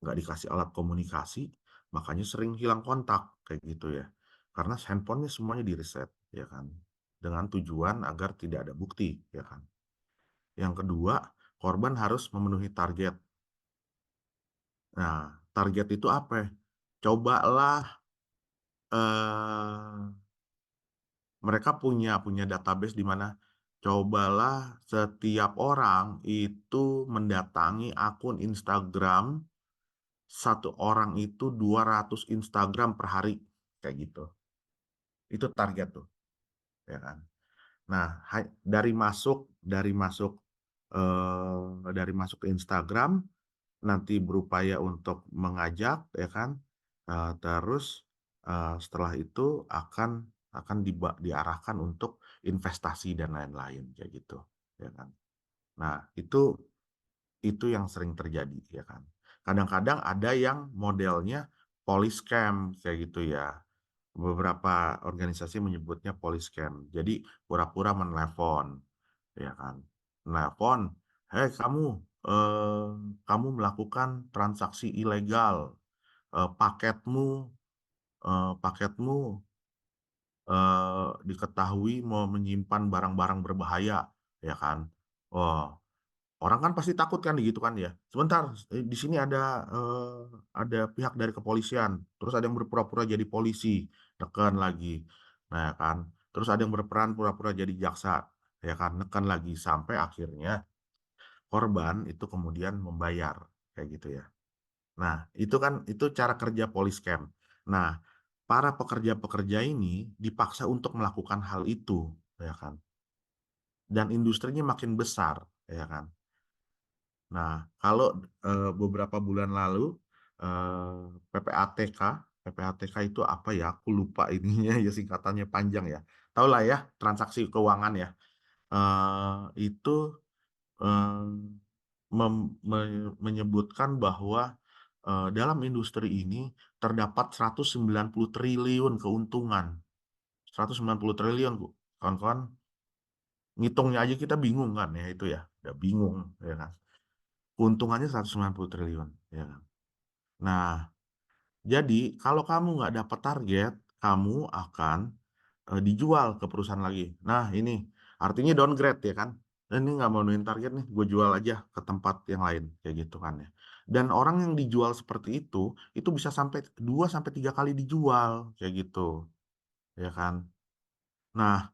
Nggak dikasih alat komunikasi, makanya sering hilang kontak kayak gitu ya. Karena handphonenya semuanya di reset, ya kan. Dengan tujuan agar tidak ada bukti, ya kan. Yang kedua, korban harus memenuhi target. Nah, target itu apa? Cobalah mereka punya database di mana cobalah setiap orang itu mendatangi akun Instagram, satu orang itu 200 Instagram per hari, kayak gitu. Itu target tuh, ya kan. Nah, dari masuk ke Instagram, nanti berupaya untuk mengajak, ya kan. Terus setelah itu akan diarahkan untuk investasi dan lain-lain, kayak gitu, ya kan. Nah, itu yang sering terjadi, ya kan. Kadang-kadang ada yang modelnya polyscam, kayak gitu ya. Beberapa organisasi menyebutnya polyscam. Jadi pura-pura menelpon, ya kan. Menelpon, "Hei kamu, kamu melakukan transaksi ilegal, paketmu diketahui mau menyimpan barang-barang berbahaya," ya kan. Oh, orang kan pasti takut kan gitu kan ya. "Sebentar, di sini ada pihak dari kepolisian." Terus ada yang berpura-pura jadi polisi, tekan lagi. Nah, ya kan. Terus ada yang berperan pura-pura jadi jaksa, ya kan, nekan lagi sampai akhirnya korban itu kemudian membayar, kayak gitu ya. Nah, itu cara kerja polyscam. Nah, para pekerja-pekerja ini dipaksa untuk melakukan hal itu, ya kan. Dan industrinya makin besar, ya kan. Nah, kalau beberapa bulan lalu PPATK itu apa ya? Aku lupa ininya ya, singkatannya panjang ya. Tahu lah ya, transaksi keuangan ya. Itu menyebutkan bahwa dalam industri ini terdapat 190 triliun keuntungan. 190 triliun, kawan-kawan. Ngitungnya aja kita bingung kan ya, itu ya. Udah bingung, ya kan. Keuntungannya 190 triliun, ya kan. Nah, jadi kalau kamu nggak dapat target, kamu akan dijual ke perusahaan lagi. Nah, ini artinya downgrade, ya kan. Dan ini nggak memenuhi target nih, gue jual aja ke tempat yang lain, kayak gitu kan ya. Dan orang yang dijual seperti itu bisa sampai 2-3 kali dijual, kayak gitu, ya kan. Nah,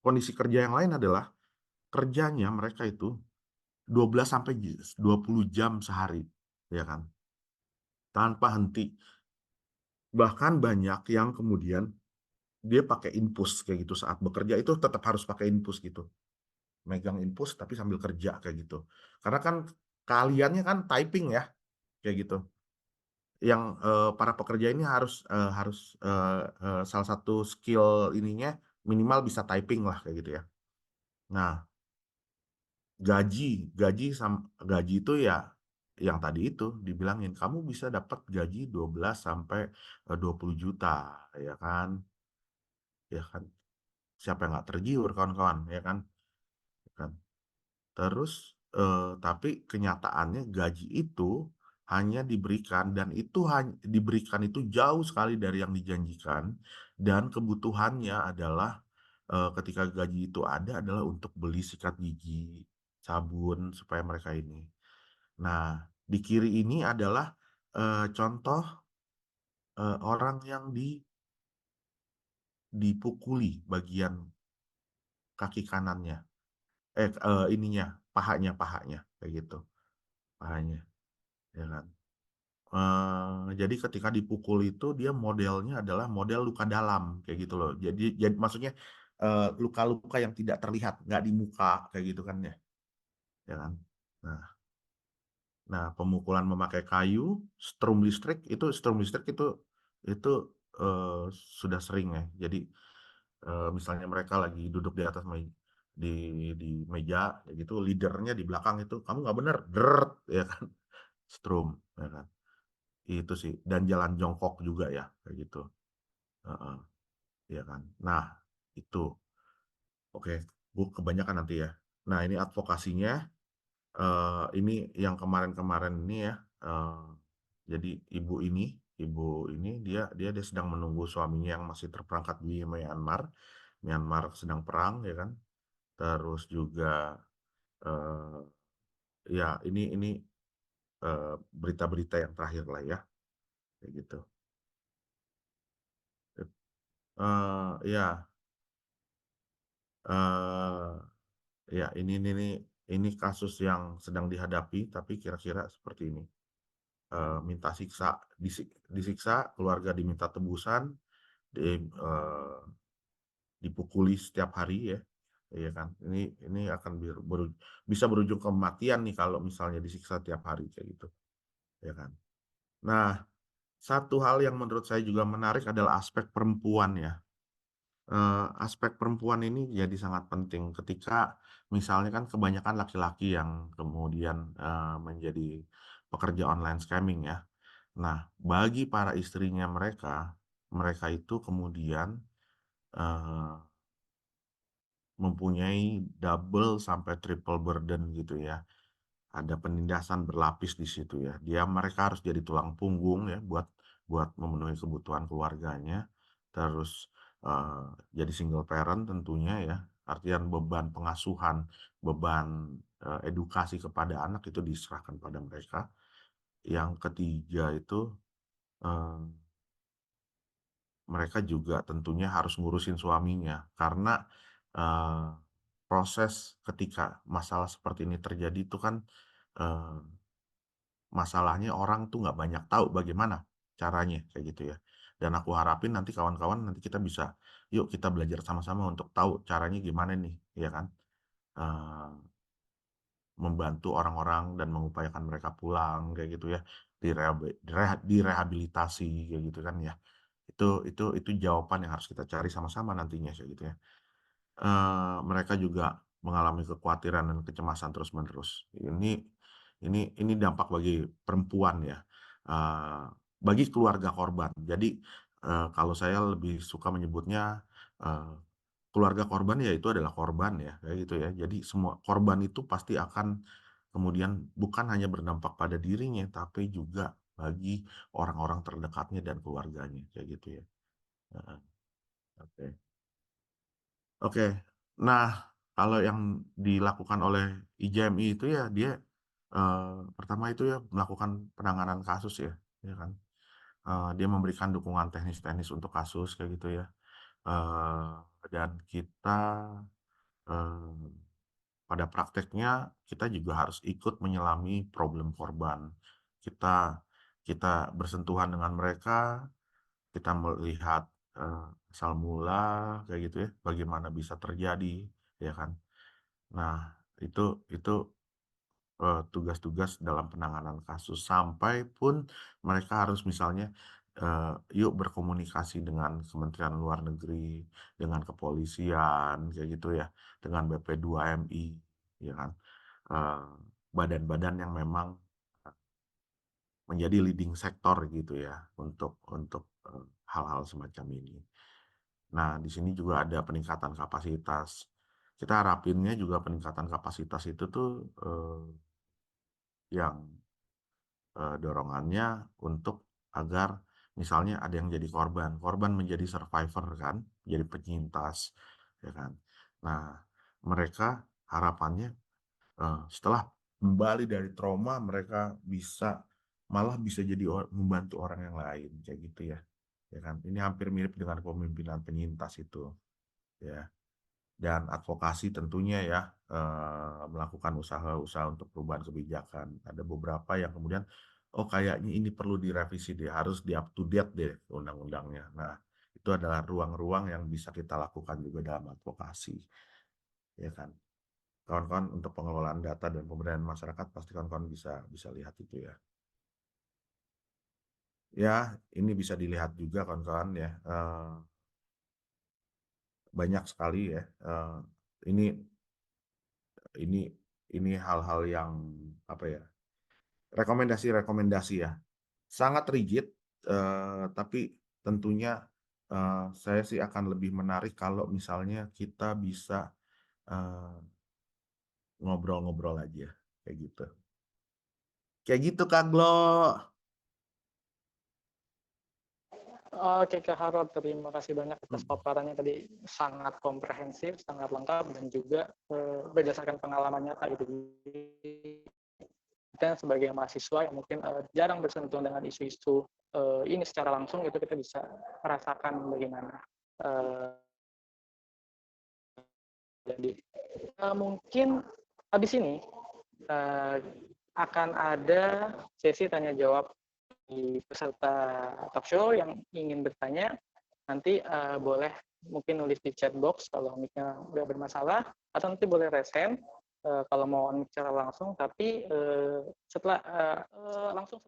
kondisi kerja yang lain adalah kerjanya mereka itu 12-20 jam sehari, ya kan, tanpa henti. Bahkan banyak yang kemudian dia pakai infus kayak gitu, saat bekerja itu tetap harus pakai infus gitu, megang infus tapi sambil kerja kayak gitu, karena kan keahliannya kan typing ya, kayak gitu. Yang para pekerja ini harus salah satu skill ininya minimal bisa typing lah, kayak gitu ya. Nah, gaji itu ya yang tadi itu dibilangin, kamu bisa dapat gaji 12-20 juta, ya kan. Ya kan, siapa yang nggak tergiur, kawan-kawan, ya kan. Terus tapi kenyataannya gaji itu hanya diberikan, dan itu diberikan itu jauh sekali dari yang dijanjikan, dan kebutuhannya adalah ketika gaji itu ada adalah untuk beli sikat gigi, sabun, supaya mereka ini. Nah, di kiri ini adalah contoh orang yang dipukuli bagian kaki kanannya, ininya, pahanya kayak gitu, pahanya, ya kan. Jadi ketika dipukul itu dia modelnya adalah model luka dalam, kayak gitu loh. Jadi maksudnya luka-luka yang tidak terlihat, nggak di muka, kayak gitu kan ya, ya kan. Nah, pemukulan memakai kayu, strum listrik itu sudah sering ya. Jadi misalnya mereka lagi duduk di atas di meja, ya gitu, leadernya di belakang itu, kamu nggak bener, deret, ya kan, strum, ya kan. Itu sih, dan jalan jongkok juga ya, kayak gitu. Heeh, ya kan. Nah, itu oke, Bu, kebanyakan nanti ya. Nah, ini advokasinya, ini yang kemarin-kemarin ini ya. Jadi ibu ini dia sedang menunggu suaminya yang masih terperangkap di Myanmar. Myanmar sedang perang, ya kan. Terus juga eh, ya ini berita-berita yang terakhir lah ya, kayak gitu. Ya, Eh, ya ini kasus yang sedang dihadapi, tapi kira-kira seperti ini. Minta siksa, disiksa, keluarga diminta tebusan, dipukuli setiap hari ya, ya kan. Ini akan bisa berujung kematian nih kalau misalnya disiksa tiap hari kayak gitu, ya kan. Nah, satu hal yang menurut saya juga menarik adalah aspek perempuan ya. Aspek perempuan ini jadi sangat penting ketika misalnya kan kebanyakan laki-laki yang kemudian menjadi pekerja online scamming ya. Nah, bagi para istrinya mereka itu kemudian mempunyai double sampai triple burden gitu ya. Ada penindasan berlapis di situ ya. Mereka harus jadi tulang punggung ya buat memenuhi kebutuhan keluarganya. Terus jadi single parent tentunya ya. Artian beban pengasuhan, beban edukasi kepada anak itu diserahkan pada mereka. Yang ketiga itu mereka juga tentunya harus ngurusin suaminya karena proses ketika masalah seperti ini terjadi itu kan masalahnya orang tuh nggak banyak tahu bagaimana caranya kayak gitu ya. Dan aku harapin nanti kawan-kawan nanti kita bisa, yuk kita belajar sama-sama untuk tahu caranya gimana nih, ya kan? Eh, Membantu orang-orang dan mengupayakan mereka pulang kayak gitu ya, direhabilitasi kayak gitu kan ya. Itu jawaban yang harus kita cari sama-sama nantinya kayak gitu ya. Mereka juga mengalami kekhawatiran dan kecemasan terus-menerus. Ini dampak bagi perempuan ya, bagi keluarga korban. Jadi kalau saya lebih suka menyebutnya keluarga korban ya itu adalah korban ya, kayak gitu ya. Jadi semua korban itu pasti akan kemudian bukan hanya berdampak pada dirinya, tapi juga bagi orang-orang terdekatnya dan keluarganya, kayak gitu ya. Heeh, Oke. Oke, nah kalau yang dilakukan oleh IJMI itu ya dia pertama itu ya melakukan penanganan kasus ya, ya kan. Dia memberikan dukungan teknis-teknis untuk kasus kayak gitu ya. Eh, dan kita pada prakteknya kita juga harus ikut menyelami problem korban. Kita kita bersentuhan dengan mereka, kita melihat asal mula kayak gitu ya, bagaimana bisa terjadi, ya kan. Nah, itu tugas-tugas dalam penanganan kasus sampai pun mereka harus misalnya yuk berkomunikasi dengan Kementerian Luar Negeri, dengan kepolisian kayak gitu ya, dengan BP2MI, ya kan. Eh, Badan-badan yang memang menjadi leading sektor gitu ya untuk hal-hal semacam ini. Nah, di sini juga ada peningkatan kapasitas. Kita harapinnya juga peningkatan kapasitas itu tuh yang dorongannya untuk agar misalnya ada yang jadi korban menjadi survivor kan, jadi penyintas, ya kan. Nah, mereka harapannya setelah kembali dari trauma mereka malah bisa jadi membantu orang yang lain kayak gitu ya, ya kan. Ini hampir mirip dengan kepemimpinan penyintas itu, ya. Dan advokasi tentunya ya, melakukan usaha-usaha untuk perubahan kebijakan. Ada beberapa yang kemudian, oh kayaknya ini perlu direvisi deh, harus di up to date deh undang-undangnya. Nah, itu adalah ruang-ruang yang bisa kita lakukan juga dalam advokasi, ya kan. Kawan-kawan untuk pengelolaan data dan pemberdayaan masyarakat pasti kawan-kawan bisa lihat itu ya. Ya, ini bisa dilihat juga kawan-kawan ya. Banyak sekali ya. Ini ini ini hal-hal yang apa ya, rekomendasi ya sangat rigid, tapi tentunya saya sih akan lebih menarik kalau misalnya kita bisa ngobrol-ngobrol aja kayak gitu Kak Glo. Oke Kak Harold, terima kasih banyak atas paparannya tadi, sangat komprehensif, sangat lengkap, dan juga berdasarkan pengalaman nyata gitu. Kita sebagai mahasiswa yang mungkin jarang bersentuhan dengan isu-isu ini secara langsung, itu kita bisa merasakan bagaimana Jadi mungkin habis ini akan ada sesi tanya jawab di peserta talk show yang ingin bertanya. Nanti boleh mungkin nulis di chat box kalau mic-nya nggak bermasalah, atau nanti boleh raise hand kalau mau on mic secara langsung. Tapi setelah langsung,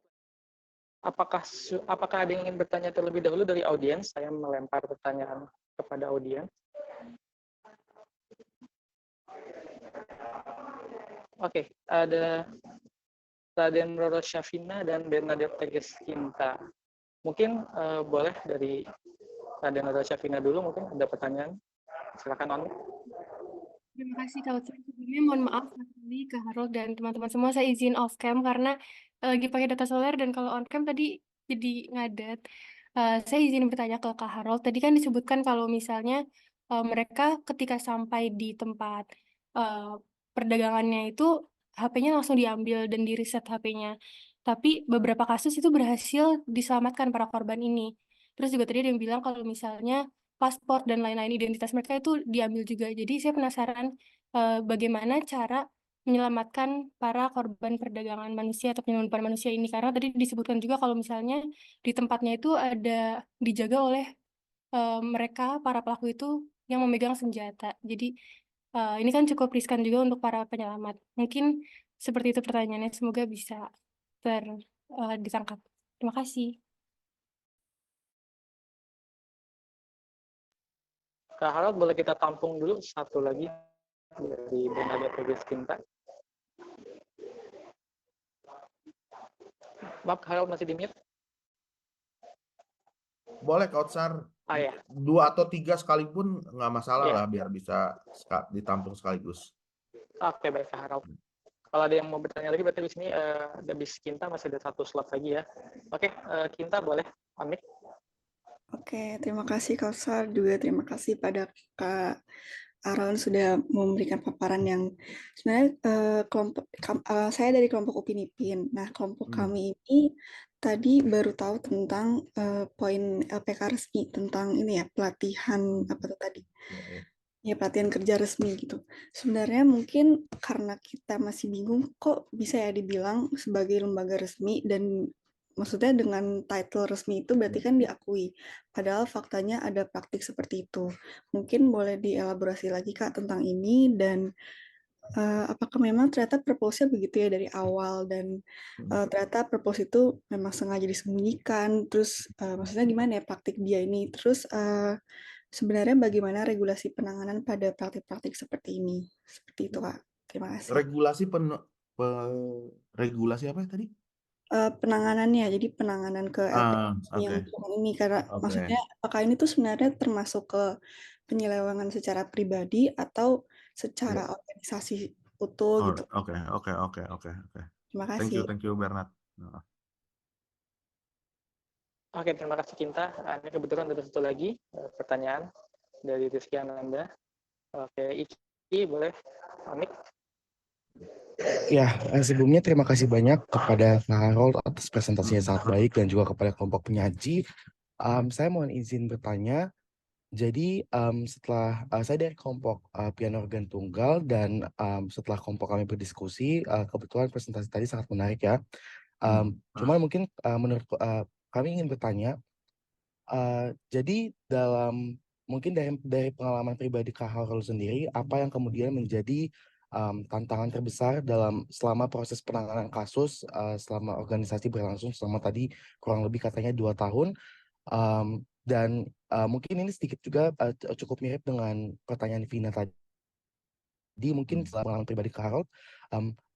apakah ada yang ingin bertanya terlebih dahulu dari audiens? Saya melempar pertanyaan kepada audiens. Oke, ada Raden Roro Syafina dan Bernadette Tegeskinta. Mungkin boleh dari Raden Roro Syafina dulu, mungkin ada pertanyaan. Silakan On. Terima kasih Kak Utsman. Sebelumnya mohon maaf tadi ke Harold dan teman-teman semua, saya izin off cam karena lagi pakai data solar dan kalau on cam tadi jadi ngadet. Saya izin bertanya ke Kak Harold. Tadi kan disebutkan kalau misalnya mereka ketika sampai di tempat perdagangannya itu HP-nya langsung diambil dan di-reset HP-nya. Tapi beberapa kasus itu berhasil diselamatkan para korban ini. Terus juga tadi ada yang bilang kalau misalnya paspor dan lain-lain identitas mereka itu diambil juga. Jadi saya penasaran bagaimana cara menyelamatkan para korban perdagangan manusia atau penyelundupan manusia ini, karena tadi disebutkan juga kalau misalnya di tempatnya itu ada dijaga oleh mereka para pelaku itu yang memegang senjata. Jadi ini kan cukup riskan juga untuk para penyelamat. Mungkin seperti itu pertanyaannya, semoga bisa ditangkap. Terima kasih. Kak Harold, boleh kita tampung dulu satu lagi dari Bernadette Tegeskinta. Maaf, Harold masih di mute? Boleh Kak Otsar, Ya. 2 atau 3 sekalipun nggak masalah Iya. lah, biar bisa ditampung sekaligus. Oke, baik Kak Harold. Kalau ada yang mau bertanya lagi, berarti di sini ada bis Kinta, masih ada 1 slot lagi ya. Oke, Kinta boleh on mic. Oke, terima kasih Kak Sar, juga terima kasih pada Kak Aaron sudah memberikan paparan yang sebenarnya saya dari kelompok Upinipin. Nah, kelompok kami ini tadi baru tahu tentang poin LPK resmi tentang ini ya, pelatihan apa tuh tadi? Ya, pelatihan kerja resmi gitu. Sebenarnya mungkin karena kita masih bingung kok bisa ya dibilang sebagai lembaga resmi, dan maksudnya dengan title resmi itu berarti kan diakui. Padahal faktanya ada praktik seperti itu. Mungkin boleh dielaborasi lagi Kak tentang ini, dan apakah memang ternyata purpose-nya begitu ya dari awal, dan ternyata purpose itu memang sengaja disembunyikan. Terus maksudnya gimana ya praktik dia ini. Terus sebenarnya bagaimana regulasi penanganan pada praktik-praktik seperti ini? Seperti itu Kak. Terima kasih. Regulasi apa tadi? Penanganannya, jadi penanganan ke LPK yang ini, karena maksudnya apakah ini tuh sebenarnya termasuk ke penyelewengan secara pribadi atau secara organisasi utuh gitu. Oke. Terima kasih. Thank you Bernard. Oke, terima kasih Kinta. Ini kebetulan ada satu lagi pertanyaan dari Rizky Ananda. Oke, Iki boleh on mic. Ya, sebelumnya terima kasih banyak kepada Kak Harold atas presentasinya sangat baik dan juga kepada kelompok penyaji. Saya mohon izin bertanya. Jadi setelah saya dari kelompok piano organ tunggal, dan setelah kelompok kami berdiskusi, kebetulan presentasi tadi sangat menarik ya. Cuman mungkin menurut kami ingin bertanya, jadi mungkin dari pengalaman pribadi Kak Harold sendiri, apa yang kemudian menjadi tantangan terbesar selama proses penanganan kasus selama organisasi berlangsung selama tadi kurang lebih katanya 2 tahun, dan mungkin ini sedikit juga cukup mirip dengan pertanyaan Vina tadi. Mungkin setelah pengalaman pribadi Kak Harold,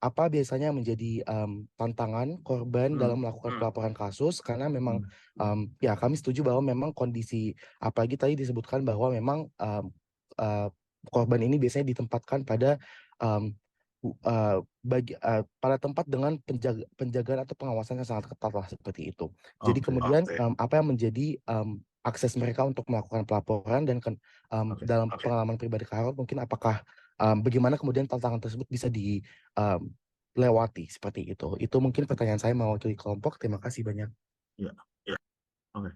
apa biasanya menjadi tantangan korban dalam melakukan pelaporan kasus, karena memang ya kami setuju bahwa memang kondisi, apalagi tadi disebutkan bahwa memang korban ini biasanya ditempatkan pada pada tempat dengan penjagaan atau pengawasan yang sangat ketat lah, seperti itu. Jadi kemudian apa yang menjadi akses mereka untuk melakukan pelaporan, dan dalam pengalaman pribadi Kak Harold, mungkin apakah bagaimana kemudian tantangan tersebut bisa dilewati seperti itu. Itu mungkin pertanyaan saya mewakili kelompok. Terima kasih banyak. Ya. Oke.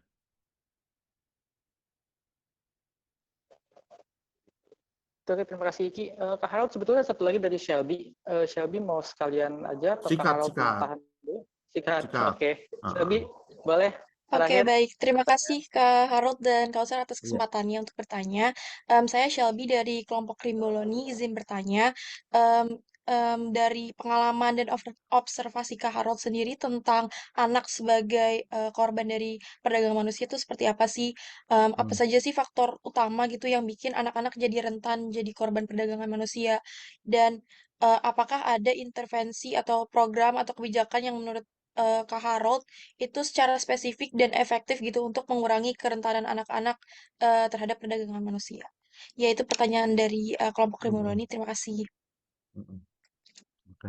Oke, terima kasih Iki. Kak Harold sebetulnya satu lagi dari Shelby. Shelby mau sekalian aja atau Kak Sikat, Harold mau sikat, tahan dulu? Sikat. sikat. Oke. Heeh. Shelby, boleh Oke, terakhir? baik. Terima kasih Kak Harold dan Kak Kausar atas Iya. kesempatannya untuk bertanya. Saya Shelby dari kelompok Krimboloni, izin bertanya. Dari pengalaman dan observasi Kak Harold sendiri tentang anak sebagai korban dari perdagangan manusia itu seperti apa sih? Apa Hmm. saja sih faktor utama gitu yang bikin anak-anak jadi rentan jadi korban perdagangan manusia? Dan apakah ada intervensi atau program atau kebijakan yang menurut Kak Harold itu secara spesifik dan efektif gitu untuk mengurangi kerentanan anak-anak terhadap perdagangan manusia. Ya, itu pertanyaan dari kelompok Hmm. Krimboloni. Terima kasih. Hmm. Oke.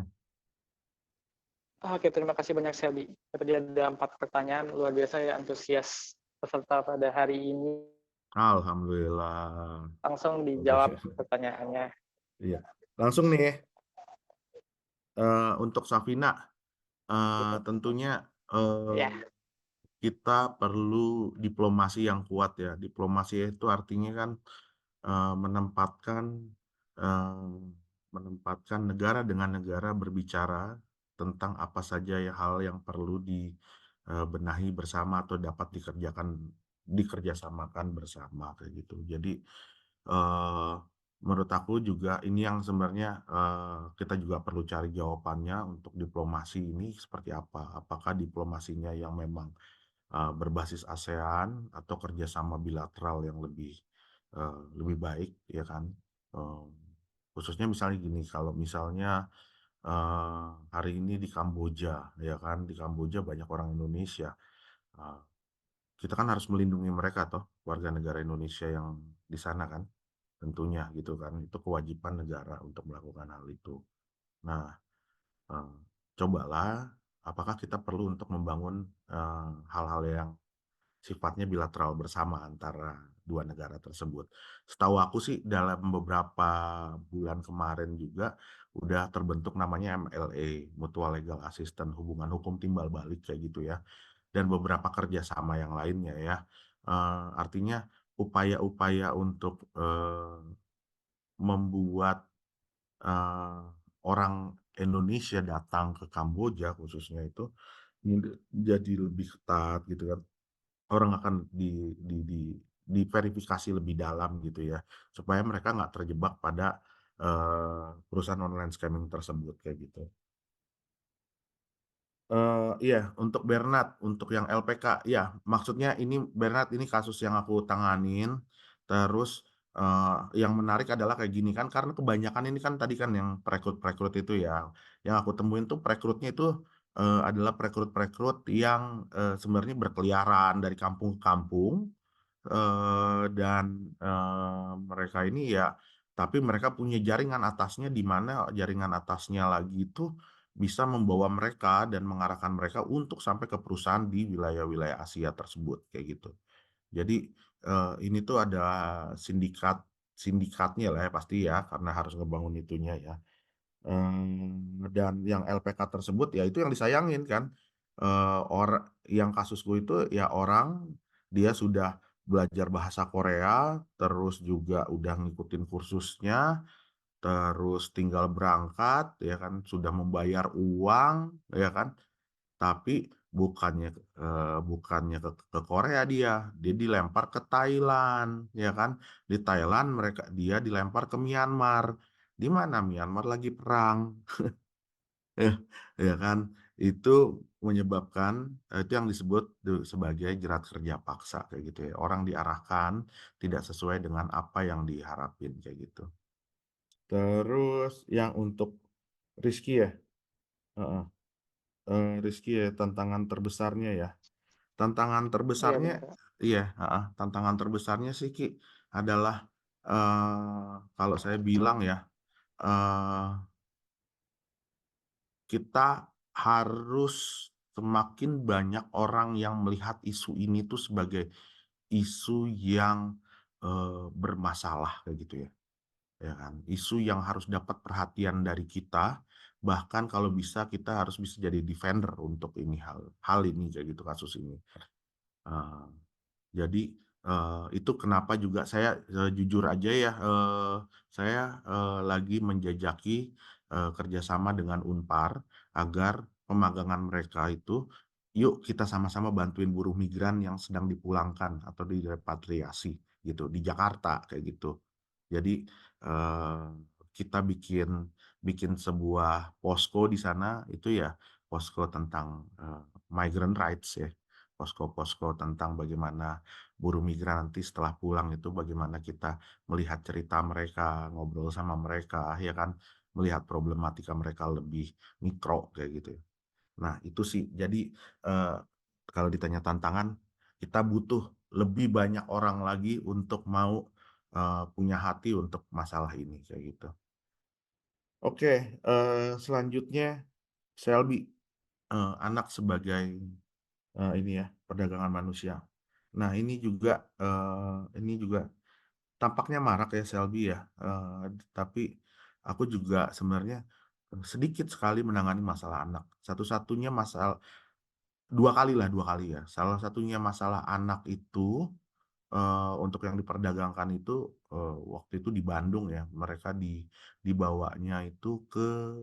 Oke, terima kasih banyak Shelby. Tadi ada 4 pertanyaan, luar biasa ya antusias peserta pada hari ini. Alhamdulillah. Langsung Oke. dijawab pertanyaannya. Iya. Langsung nih untuk Safina, tentunya Ya, kita perlu diplomasi yang kuat ya. Diplomasi itu artinya kan menempatkan negara dengan negara berbicara tentang apa saja ya hal yang perlu dibenahi bersama atau dapat dikerjasamakan bersama kayak gitu. Jadi menurut aku juga ini yang sebenarnya kita juga perlu cari jawabannya untuk diplomasi ini seperti apa. Apakah diplomasinya yang memang berbasis ASEAN atau kerjasama bilateral yang lebih baik ya kan. Khususnya misalnya gini, kalau misalnya hari ini di Kamboja ya kan, di Kamboja banyak orang Indonesia. Kita kan harus melindungi mereka toh, warga negara Indonesia yang di sana kan, tentunya gitu kan, itu kewajiban negara untuk melakukan hal itu. Nah, cobalah apakah kita perlu untuk membangun hal-hal yang sifatnya bilateral bersama antara dua negara tersebut. Setahu aku sih dalam beberapa bulan kemarin juga udah terbentuk namanya MLA, Mutual Legal Assistance, hubungan hukum timbal balik kayak gitu ya, dan beberapa kerjasama yang lainnya ya. Artinya upaya-upaya untuk membuat orang Indonesia datang ke Kamboja khususnya itu jadi lebih ketat gitu kan. Orang akan diverifikasi lebih dalam gitu ya, supaya mereka nggak terjebak pada perusahaan online scamming tersebut kayak gitu. Iya, untuk Bernard, untuk yang LPK, ya maksudnya ini Bernard ini kasus yang aku tanganin, terus yang menarik adalah kayak gini kan, karena kebanyakan ini kan tadi kan yang perekrut-perekrut itu ya, yang aku temuin tuh perekrutnya itu adalah perekrut-perekrut yang sebenarnya berkeliaran dari kampung ke kampung, dan mereka ini ya, tapi mereka punya jaringan atasnya di mana jaringan atasnya lagi itu bisa membawa mereka dan mengarahkan mereka untuk sampai ke perusahaan di wilayah-wilayah Asia tersebut kayak gitu. Jadi ini tuh ada sindikatnya lah ya pasti ya, karena harus ngebangun itunya ya. Dan yang LPK tersebut ya itu yang disayangin kan, yang kasusku itu ya orang dia sudah belajar bahasa Korea, terus juga udah ngikutin kursusnya, terus tinggal berangkat ya kan, sudah membayar uang ya kan, tapi bukannya ke Korea, dia dilempar ke Thailand ya kan. Di Thailand dia dilempar ke Myanmar, di mana Myanmar lagi perang. Ya kan, itu menyebabkan itu yang disebut sebagai jerat kerja paksa kayak gitu ya, orang diarahkan tidak sesuai dengan apa yang diharapin kayak gitu. Terus yang untuk Rizky ya, heeh. Rizky ya, tantangan terbesarnya ya, tantangan iya terbesarnya benar. iya, tantangan terbesarnya sih Ki adalah kalau saya bilang ya, kita harus semakin banyak orang yang melihat isu ini tuh sebagai isu yang bermasalah kayak gitu ya, ya kan? Isu yang harus dapat perhatian dari kita, bahkan kalau bisa kita harus bisa jadi defender untuk hal ini kayak gitu, kasus ini. Jadi Itu kenapa juga saya jujur aja ya, saya lagi menjajaki kerjasama dengan Unpar agar pemagangan mereka itu, yuk kita sama-sama bantuin buruh migran yang sedang dipulangkan atau direpatriasi gitu di Jakarta kayak gitu. Jadi kita bikin sebuah posko di sana itu ya posko tentang migrant rights ya, posko-posko tentang bagaimana buruh migran nanti setelah pulang itu bagaimana kita melihat cerita mereka, ngobrol sama mereka, ya kan, melihat problematika mereka lebih mikro kayak gitu ya. Nah itu sih, jadi kalau ditanya tantangan, kita butuh lebih banyak orang lagi untuk mau punya hati untuk masalah ini kayak gitu. Oke, selanjutnya Selby, anak sebagai ini ya perdagangan manusia. Nah ini juga tampaknya marak ya Selby ya, tapi aku juga sebenarnya sedikit sekali menangani masalah anak. Satu-satunya masalah dua kali ya. Salah satunya masalah anak itu untuk yang diperdagangkan itu waktu itu di Bandung ya. Mereka dibawanya itu ke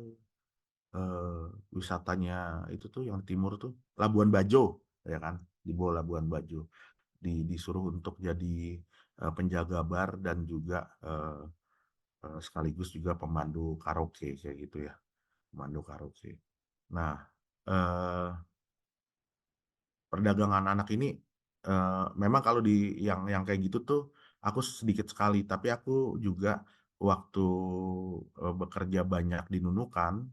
wisatanya itu tuh yang di timur tuh Labuan Bajo ya kan, dibawa Labuan Bajo, disuruh untuk jadi penjaga bar dan juga sekaligus juga pemandu karaoke kayak gitu ya, pemandu karaoke. Nah, perdagangan anak ini memang kalau di yang kayak gitu tuh aku sedikit sekali, tapi aku juga waktu bekerja banyak di Nunukan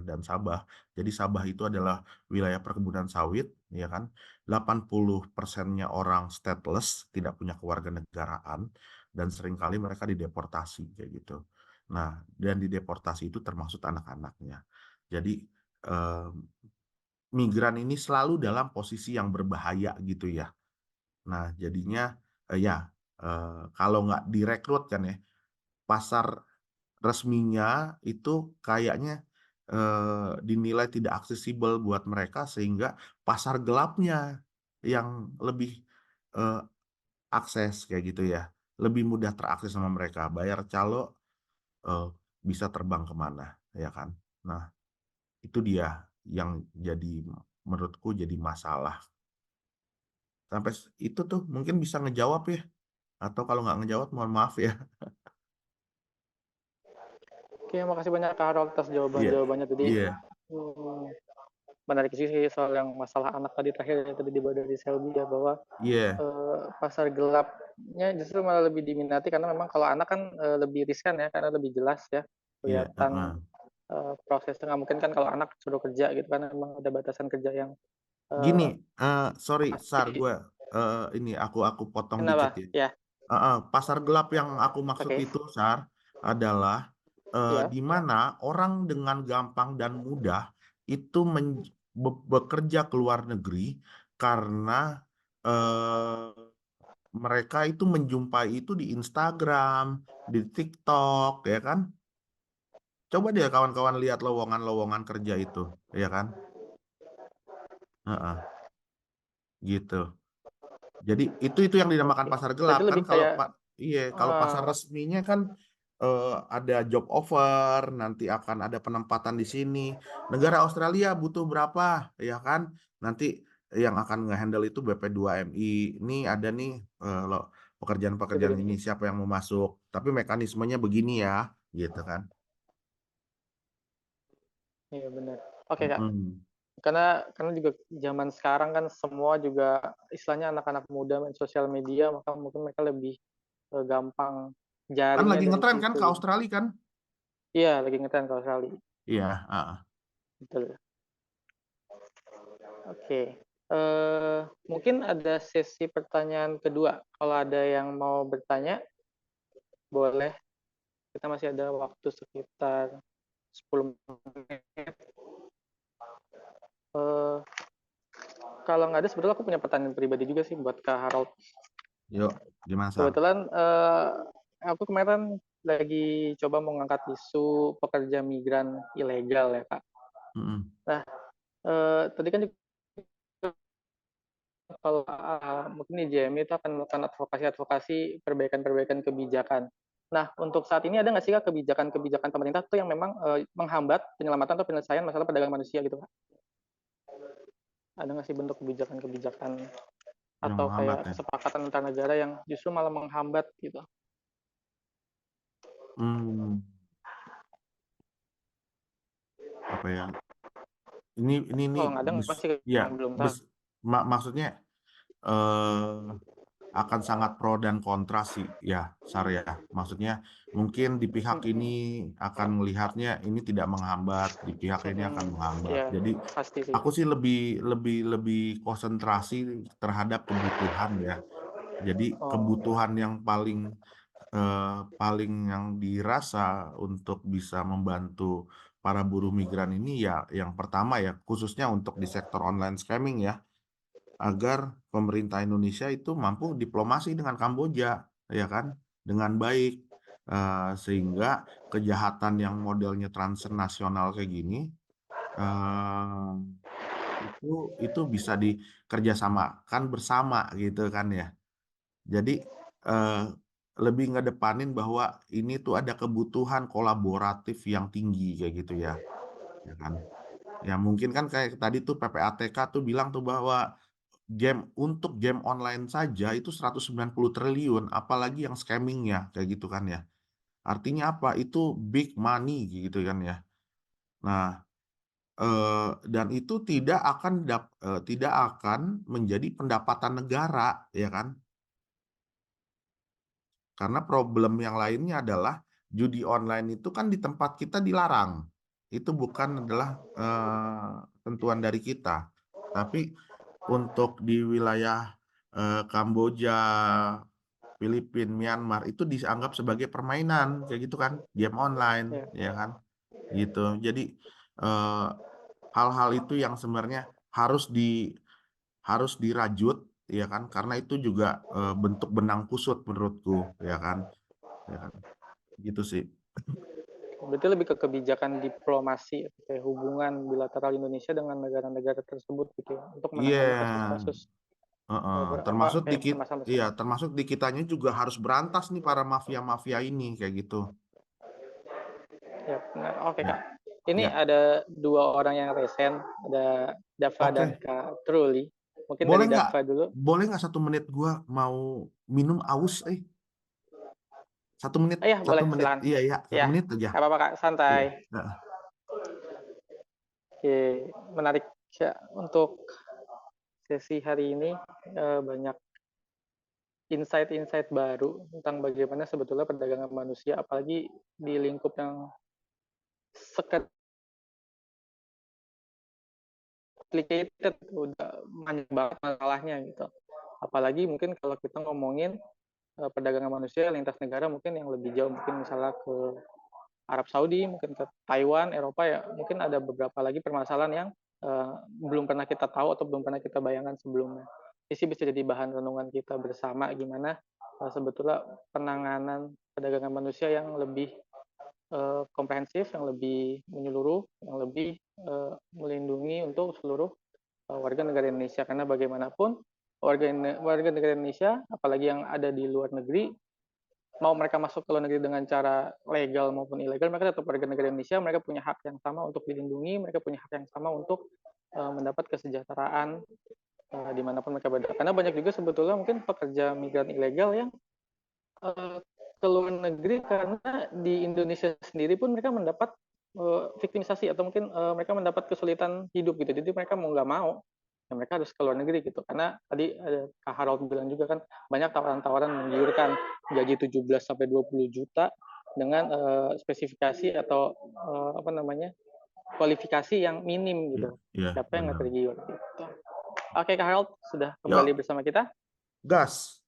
dan Sabah. Jadi Sabah itu adalah wilayah perkebunan sawit, ya kan. 80%-nya orang stateless, tidak punya kewarganegaraan, dan seringkali mereka dideportasi kayak gitu. Nah, dan dideportasi itu termasuk anak-anaknya. Jadi migran ini selalu dalam posisi yang berbahaya gitu ya. Nah, jadinya kalau nggak direkrut kan ya, pasar resminya itu kayaknya dinilai tidak aksesibel buat mereka sehingga pasar gelapnya yang lebih akses kayak gitu ya. Lebih mudah terakses sama mereka. Bayar calo bisa terbang kemana, ya kan. Nah, itu dia yang jadi menurutku jadi masalah. Sampai itu tuh mungkin bisa ngejawab ya. Atau kalau nggak ngejawab mohon maaf ya. Oke, makasih banyak Kak Harold atas Iya. jawaban-jawabannya tadi. Iya. Menarik sih soal yang masalah anak tadi terakhir yang tadi dibawa dari Selby ya, bahwa Iya. pasar gelapnya justru malah lebih diminati karena memang kalau anak kan lebih riskan ya, karena lebih jelas ya Iya. kelihatan prosesnya. Nggak mungkin kan kalau anak suruh kerja gitu kan, memang ada batasan kerja yang Gini, sorry, Sar, pasti. gue ini aku potong Kenapa? dikit Ya, ya. Pasar gelap yang aku maksud oke. itu, Sar, adalah Ya. di mana orang dengan gampang dan mudah itu bekerja ke luar negeri karena mereka itu menjumpai itu di Instagram, di TikTok, ya kan? Coba deh kawan-kawan lihat lowongan-lowongan kerja itu, ya kan? Heeh, gitu. Jadi itu yang dinamakan Oke. pasar Berarti gelap kan. lebih kayak Kalau pasar resminya kan ada job offer, nanti akan ada penempatan di sini. Negara Australia butuh berapa, ya kan? Nanti yang akan ngehandle itu BP2MI. Ini ada nih pekerjaan-pekerjaan ini, siapa yang mau masuk. Tapi mekanismenya begini ya, gitu kan? iya benar. Oke Kak. Mm. Karena juga zaman sekarang kan semua juga istilahnya anak-anak muda main sosial media, maka mungkin mereka lebih gampang Kan jaringnya lagi dari ngetren kan situ ke gitu. Australia kan? Iya, lagi ngetren kalau sekali. Iya. Betul. Oke. Mungkin ada sesi pertanyaan kedua. Kalau ada yang mau bertanya, boleh. Kita masih ada waktu sekitar 10 menit. Kalau nggak ada, sebetulnya aku punya pertanyaan pribadi juga sih buat Kak Harold. Yuk, gimana Sar? Kebetulan aku kemarin lagi coba mengangkat isu pekerja migran ilegal ya Kak. Nah, tadi kan kalau mungkin di JMI itu akan melakukan advokasi perbaikan kebijakan. Nah, untuk saat ini ada nggak sih Kak kebijakan pemerintah tuh yang memang menghambat penyelamatan atau penyelesaian masalah perdagangan manusia gitu Kak? Ada nggak sih bentuk kebijakan Yang atau menghambat kayak ya. kesepakatan antar negara yang justru malah menghambat gitu? Apa ya? Ini Kalau nggak ada pasti ya yang belum tahu. maksudnya akan sangat pro dan kontra sih ya, Sar ya. Maksudnya mungkin di pihak ini akan melihatnya ini tidak menghambat, di pihak ini akan menghambat. Iya, Jadi pasti sih. aku sih lebih konsentrasi terhadap kebutuhan ya. Jadi kebutuhan yang paling yang dirasa untuk bisa membantu para buruh migran ini ya yang pertama ya khususnya untuk di sektor online scamming ya, agar pemerintah Indonesia itu mampu diplomasi dengan Kamboja ya kan dengan baik, sehingga kejahatan yang modelnya transnasional kayak gini itu bisa dikerjasamakan bersama gitu kan ya. Jadi lebih ngedepanin bahwa ini tuh ada kebutuhan kolaboratif yang tinggi kayak gitu ya kan. Ya mungkin kan kayak tadi tuh PPATK tuh bilang tuh bahwa untuk game online saja itu 190 triliun, apalagi yang scammingnya kayak gitu kan ya. Artinya apa? Itu big money gitu kan ya. Nah, dan itu tidak akan menjadi pendapatan negara ya kan. Karena problem yang lainnya adalah judi online itu kan di tempat kita dilarang. Itu bukan adalah tentuan dari kita. Tapi untuk di wilayah Kamboja, Filipina, Myanmar itu dianggap sebagai permainan kayak gitu kan, game online ya kan. Gitu. Jadi hal-hal itu yang sebenarnya harus dirajut ya kan karena itu juga bentuk benang kusut menurutku ya kan gitu sih. Berarti lebih ke kebijakan diplomasi kayak hubungan bilateral Indonesia dengan negara-negara tersebut gitu ya untuk menangani kasus-kasus termasuk masalah-masalah. di kitanya juga harus berantas nih para mafia-mafia ini kayak gitu Ya, oke ya. Kak. Ini ada dua orang yang resen, ada Dava dan Kak Truli. Mungkin boleh dari Dava dulu. boleh nggak 1 menit gua mau minum aus 1 menit Iya, boleh, menit silakan. iya 1 menit aja. Nggak apa-apa Kak, santai. Iya. Oke, menarik ya untuk sesi hari ini, banyak insight-insight baru tentang bagaimana sebetulnya perdagangan manusia, apalagi di lingkup yang complicated, udah banyak banget masalahnya gitu. Apalagi mungkin kalau kita ngomongin perdagangan manusia lintas negara mungkin yang lebih jauh, mungkin misalnya ke Arab Saudi, mungkin ke Taiwan, Eropa ya, mungkin ada beberapa lagi permasalahan yang belum pernah kita tahu atau belum pernah kita bayangkan sebelumnya. Ini bisa jadi bahan renungan kita bersama gimana sebetulnya penanganan perdagangan manusia yang lebih komprehensif, yang lebih menyeluruh, yang lebih melindungi untuk seluruh warga negara Indonesia. Karena bagaimanapun warga negara Indonesia, apalagi yang ada di luar negeri, mau mereka masuk ke luar negeri dengan cara legal maupun ilegal, mereka tetap warga negara Indonesia, mereka punya hak yang sama untuk dilindungi, mereka punya hak yang sama untuk mendapat kesejahteraan dimanapun mereka berada. Karena banyak juga sebetulnya mungkin pekerja migran ilegal yang ke luar negeri karena di Indonesia sendiri pun mereka mendapat victimisasi atau mungkin mereka mendapat kesulitan hidup gitu. Jadi mereka mau nggak mau ya mereka harus ke luar negeri gitu. Karena tadi ada Kak Harold bilang juga kan banyak tawaran-tawaran menggiurkan gaji 17 sampai 20 juta dengan spesifikasi atau kualifikasi yang minim gitu. Siapa yang nggak tergiur gitu. Oke Kak Harold sudah kembali bersama kita. Gas.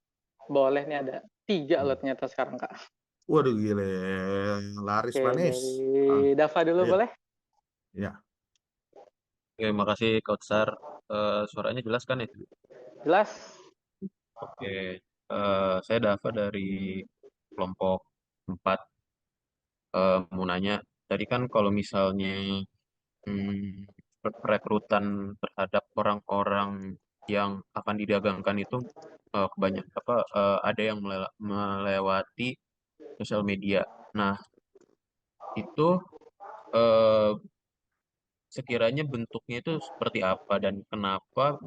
Boleh nih ada 3 loh ternyata sekarang Kak. Waduh gile, laris manis. Dari Dava dulu boleh? Ya. Oke, makasih Kautsar. Suaranya jelas kan ya? Jelas. Oke, saya Dava dari kelompok 4. Mau nanya, tadi kan kalau misalnya perekrutan terhadap orang-orang yang akan didagangkan itu ada yang melewati sosial media. Nah, itu eh, sekiranya bentuknya itu seperti apa dan kenapa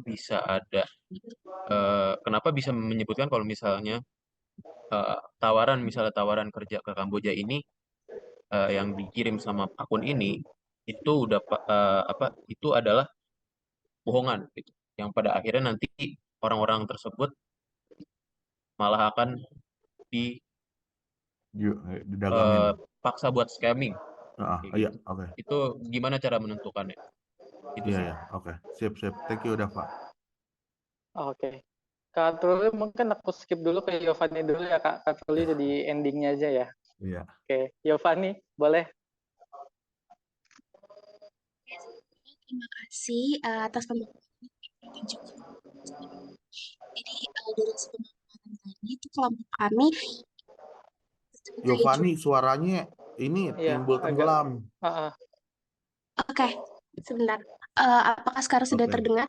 bisa menyebutkan kalau misalnya misalnya tawaran kerja ke Kamboja ini yang dikirim sama akun ini itu itu adalah bohongan gitu. Yang pada akhirnya nanti orang-orang tersebut malah akan Didagangin. dipaksa buat scamming. Kayak Iya, gitu. oke. Itu gimana cara menentukannya? Itu Iya, sih. ya, oke. Sip. Thank you, Dava. Oke. Kak Truli mungkin aku skip dulu ke Giovanni dulu ya Kak. Kak Truli jadi endingnya aja ya. Iya. Oke, Giovanni boleh. Terima kasih atas pemaparan juga. Jadi dari pemaparan tadi itu kelompok kami Giovanni, suaranya ini Iya, timbul agak. tenggelam. Oke, sebentar. Apakah sekarang sudah Oke. terdengar?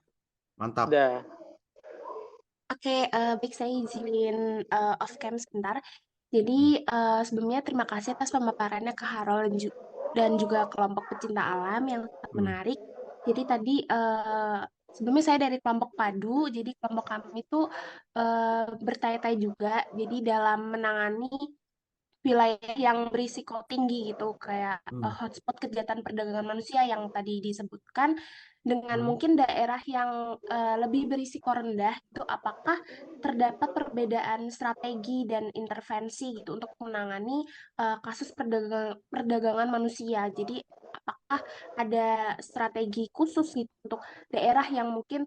Mantap. Udah. Oke, baik, saya izin off cam sebentar. Jadi sebelumnya terima kasih atas pemaparannya ke Harold dan juga kelompok pecinta alam yang sangat menarik. Jadi tadi sebelumnya saya dari kelompok Padu, jadi kelompok kami itu bertanya-tanya juga. Jadi dalam menangani wilayah yang berisiko tinggi gitu, kayak hotspot kejahatan perdagangan manusia yang tadi disebutkan, dengan mungkin daerah yang lebih berisiko rendah itu, apakah terdapat perbedaan strategi dan intervensi gitu untuk menangani kasus perdagangan manusia. Jadi apakah ada strategi khusus gitu untuk daerah yang mungkin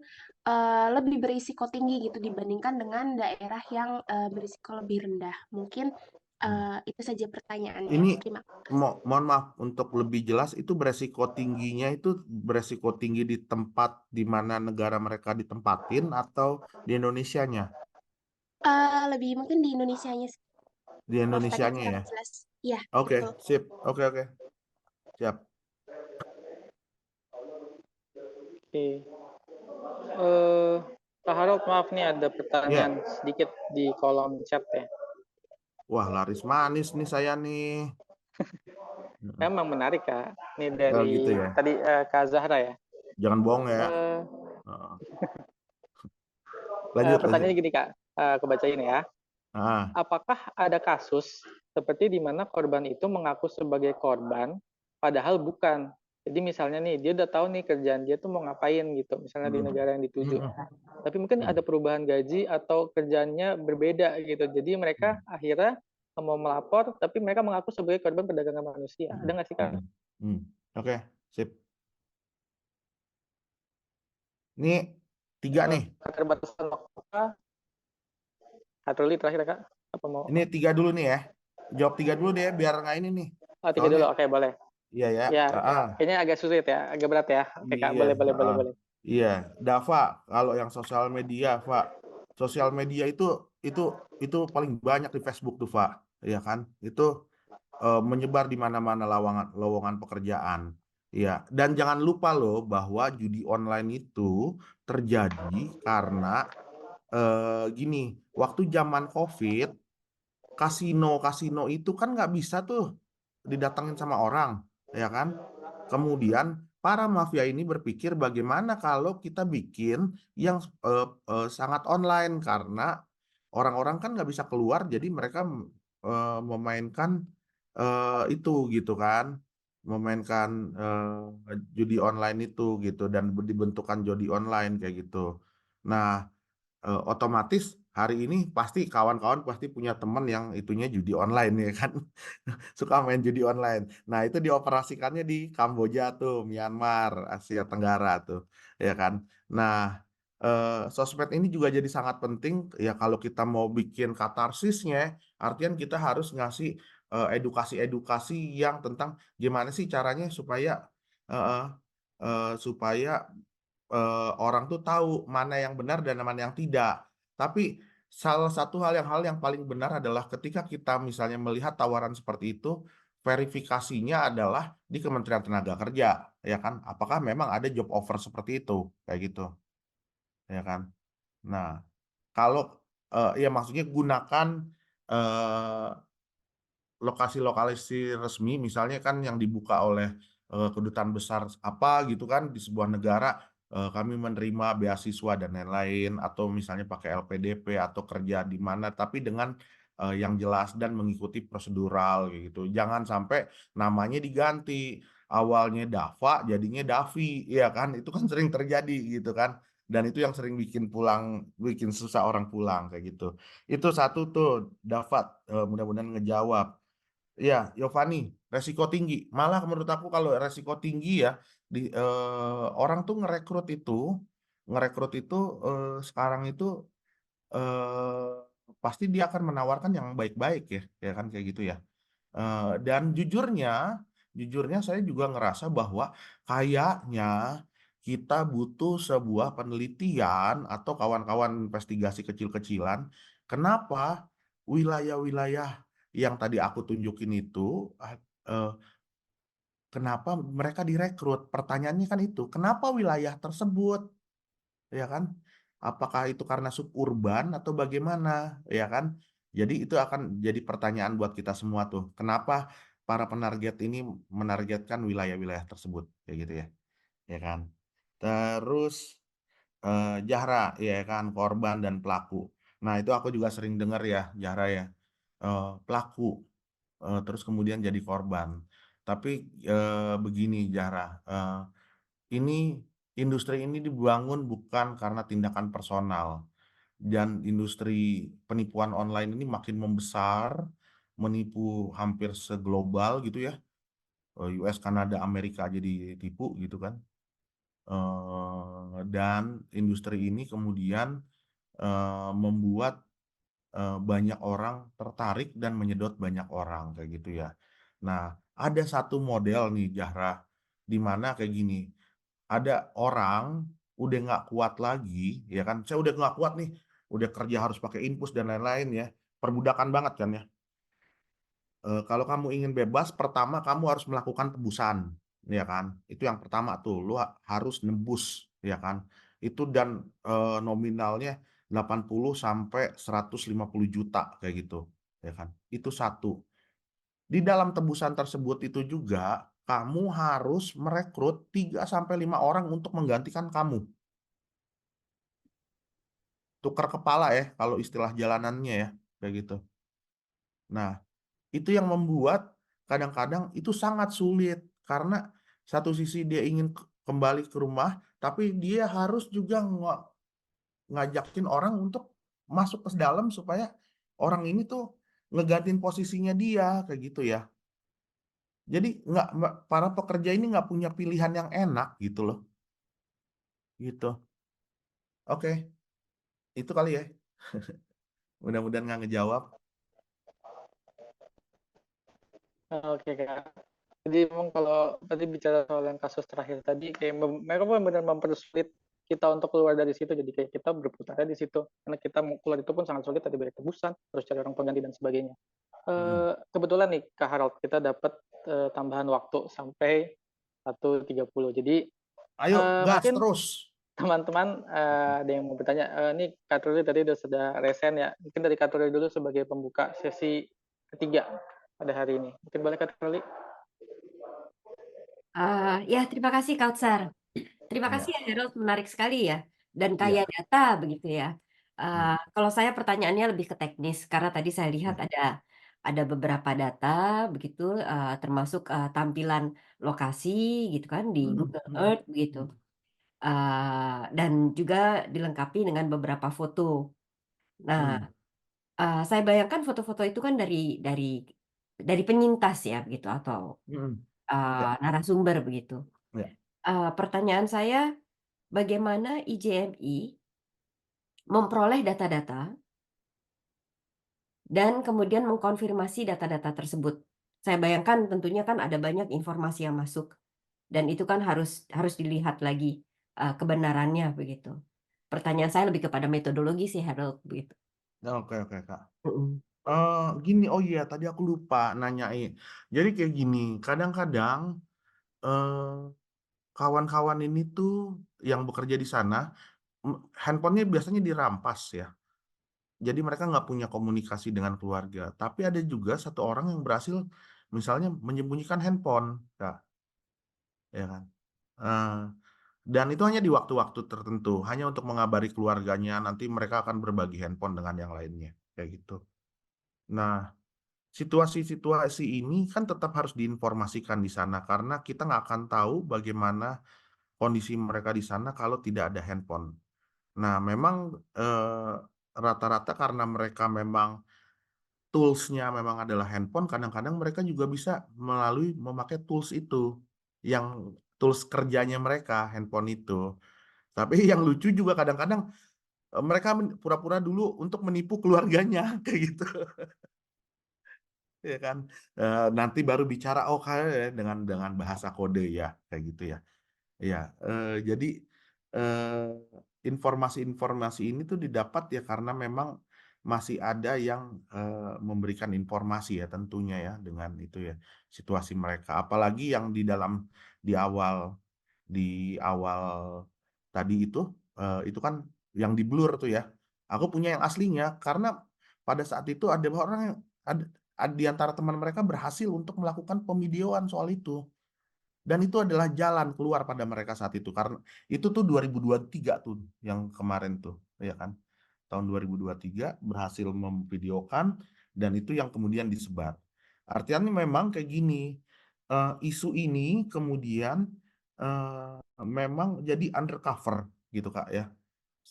lebih berisiko tinggi gitu dibandingkan dengan daerah yang berisiko lebih rendah? Mungkin itu saja pertanyaannya. Ini Terima kasih. mohon maaf untuk lebih jelas, itu beresiko tingginya itu beresiko tinggi di tempat di mana negara mereka ditempatin atau di Indonesianya? Lebih mungkin di Indonesianya sih. Di Kalau tadi Indonesianya kurang ya. jelas. Iya, Oke, betul. sip. Oke. Siap. Oke. Kak Harold, maaf nih ada pertanyaan sedikit di kolom chat ya. Wah, laris manis nih saya nih. Emang menarik Kak. Ini dari gitu ya. tadi Kak Zahra ya. Jangan bohong ya. Lanjut. Pertanyaannya gini Kak, aku bacain ya. Apakah ada kasus seperti di mana korban itu mengaku sebagai korban, padahal bukan? Jadi misalnya nih, dia udah tahu nih kerjaan dia tuh mau ngapain gitu, misalnya di negara yang dituju. Tapi mungkin ada perubahan gaji atau kerjaannya berbeda gitu. Jadi mereka akhirnya mau melapor, tapi mereka mengaku sebagai korban perdagangan manusia. Ada nggak sih Kak? Oke, sip. Ini 3 nih. Keterbatasan waktu Kak Truli terakhir Kak. Apa mau? Ini 3 dulu nih ya. Jawab 3 dulu deh biar nggak ini nih. 3 dulu, oke boleh. Iya ya. Ya, kayaknya agak sulit ya, agak berat ya. Oke Kak, boleh. Iya, Dava, kalau yang sosial media, Pak. Sosial media itu paling banyak di Facebook tuh, Pak. Iya kan? Itu menyebar di mana-mana lowongan pekerjaan. Iya, dan jangan lupa loh bahwa judi online itu terjadi karena gini, waktu zaman COVID, kasino itu kan nggak bisa tuh didatangin sama orang, ya kan? Kemudian para mafia ini berpikir bagaimana kalau kita bikin yang sangat online, karena orang-orang kan nggak bisa keluar, jadi mereka memainkan itu gitu kan, memainkan judi online itu gitu, dan dibentukkan judi online kayak gitu. Nah, otomatis hari ini pasti kawan-kawan pasti punya teman yang itunya judi online ya kan. Suka main judi online. Nah, itu dioperasikannya di Kamboja tuh, Myanmar, Asia Tenggara tuh, ya kan. Nah, sosmed ini juga jadi sangat penting ya kalau kita mau bikin katarsisnya, artian kita harus ngasih edukasi-edukasi yang tentang gimana sih caranya supaya orang tuh tahu mana yang benar dan mana yang tidak. Tapi salah satu hal yang paling benar adalah ketika kita misalnya melihat tawaran seperti itu, verifikasinya adalah di Kementerian Tenaga Kerja, ya kan? Apakah memang ada job offer seperti itu, kayak gitu, ya kan. Nah, kalau ya maksudnya gunakan lokasi-lokasi resmi, misalnya kan yang dibuka oleh kedutaan besar apa gitu kan di sebuah negara, kami menerima beasiswa dan lain-lain, atau misalnya pakai LPDP atau kerja di mana, tapi dengan yang jelas dan mengikuti prosedural gitu. Jangan sampai namanya diganti, awalnya Dava jadinya Davi, ya kan? Itu kan sering terjadi gitu kan. Dan itu yang sering bikin susah orang pulang kayak gitu. Itu satu tuh, Davat, mudah-mudahan ngejawab. Ya, Yovani, resiko tinggi. Malah menurut aku kalau resiko tinggi ya, orang tuh ngerekrut itu sekarang itu eh, pasti dia akan menawarkan yang baik-baik ya kan kayak gitu ya. Dan jujurnya saya juga ngerasa bahwa kayaknya kita butuh sebuah penelitian atau kawan-kawan investigasi kecil-kecilan. Kenapa wilayah-wilayah yang tadi aku tunjukin itu, kenapa mereka direkrut? Pertanyaannya kan itu, kenapa wilayah tersebut, ya kan? Apakah itu karena suburban atau bagaimana, ya kan? Jadi itu akan jadi pertanyaan buat kita semua tuh. Kenapa para penarget ini menargetkan wilayah-wilayah tersebut, kayak gitu ya kan? Terus Zahra, ya kan, korban dan pelaku. Nah itu aku juga sering dengar ya, Zahra ya, pelaku terus kemudian jadi korban. Tapi begini, Zahra, ini industri ini dibangun bukan karena tindakan personal, dan industri penipuan online ini makin membesar, menipu hampir seglobal gitu ya. US, Kanada, Amerika aja ditipu gitu kan. Dan industri ini kemudian membuat banyak orang tertarik dan menyedot banyak orang kayak gitu ya. Nah, ada satu model nih, Zahra, di mana kayak gini, ada orang udah nggak kuat lagi, ya kan? Saya udah nggak kuat nih, udah kerja harus pakai infus dan lain-lain ya, perbudakan banget kan ya. Kalau kamu ingin bebas, pertama kamu harus melakukan tebusan, ya kan? Itu yang pertama tuh, lu harus nembus, ya kan? Itu dan nominalnya 80 sampai 150 juta kayak gitu, ya kan? Itu satu. Di dalam tebusan tersebut itu juga kamu harus merekrut 3 sampai 5 orang untuk menggantikan kamu. Tukar kepala ya kalau istilah jalanannya ya, kayak gitu. Nah, itu yang membuat kadang-kadang itu sangat sulit karena satu sisi dia ingin kembali ke rumah, tapi dia harus juga ngajakin orang untuk masuk ke dalam supaya orang ini tuh ngegantiin posisinya dia kayak gitu ya. Jadi para pekerja ini nggak punya pilihan yang enak gitu loh. Gitu. Oke, itu kali ya. Mudah-mudahan nggak ngejawab. Oke Kak. Jadi memang kalau tadi bicara soal yang kasus terakhir tadi, kayak mereka benar-benar mempersulit kita untuk keluar dari situ. Jadi kayak kita berputar di situ. Karena kita mau keluar itu pun sangat sulit, tadi banyak tebusan, terus cari orang pengganti dan sebagainya. Kebetulan nih Kak Harold, kita dapat tambahan waktu sampai 1.30. Jadi Ayo gas mungkin terus. teman-teman ada yang mau bertanya. Ini Kak Truli tadi sudah resen ya. Mungkin dari Kak Truli dulu sebagai pembuka sesi ketiga pada hari ini. Mungkin boleh Kak Truli? Ya, terima kasih Kautsar. Terima Ya. kasih ya Harold, menarik sekali ya. Dan Iya. kaya data begitu ya. Kalau saya pertanyaannya lebih ke teknis, karena tadi saya lihat ada beberapa data begitu, termasuk tampilan lokasi gitu kan di Google Earth begitu. Dan juga dilengkapi dengan beberapa foto. Nah, saya bayangkan foto-foto itu kan dari penyintas ya begitu, atau Ya. narasumber begitu. Ya. Pertanyaan saya, bagaimana IJMI memperoleh data-data dan kemudian mengkonfirmasi data-data tersebut? Saya bayangkan tentunya kan ada banyak informasi yang masuk, dan itu kan harus dilihat lagi kebenarannya begitu. Pertanyaan saya lebih kepada metodologi sih Harold begitu. Oke Kak. Gini, oh iya tadi aku lupa nanyain. Jadi kayak gini, kadang-kadang kawan-kawan ini tuh yang bekerja di sana handphonenya biasanya dirampas ya. Jadi mereka nggak punya komunikasi dengan keluarga. Tapi ada juga satu orang yang berhasil misalnya menyembunyikan handphone, Kak, ya kan. Dan itu hanya di waktu-waktu tertentu, hanya untuk mengabari keluarganya. Nanti mereka akan berbagi handphone dengan yang lainnya, kayak gitu. Nah, situasi-situasi ini kan tetap harus diinformasikan di sana karena kita nggak akan tahu bagaimana kondisi mereka di sana kalau tidak ada handphone. Nah, memang rata-rata karena mereka memang tools-nya memang adalah handphone, kadang-kadang mereka juga bisa memakai tools itu, yang tools kerjanya mereka, handphone itu. Tapi yang lucu juga kadang-kadang mereka pura-pura dulu untuk menipu keluarganya, kayak gitu. Ya kan, nanti baru bicara kayak dengan bahasa kode ya, kayak gitu ya. Ya, jadi informasi-informasi ini tuh didapat ya karena memang masih ada yang memberikan informasi ya tentunya ya dengan itu ya situasi mereka. Apalagi yang di awal tadi itu kan yang di blur tuh ya. Aku punya yang aslinya karena pada saat itu ada orang yang di antara teman mereka berhasil untuk melakukan pemvideoan soal itu. Dan itu adalah jalan keluar pada mereka saat itu karena itu tuh 2023 tuh yang kemarin tuh ya kan. Tahun 2023 berhasil memvideokan dan itu yang kemudian disebar. Artinya memang kayak gini, isu ini kemudian memang jadi undercover gitu Kak ya.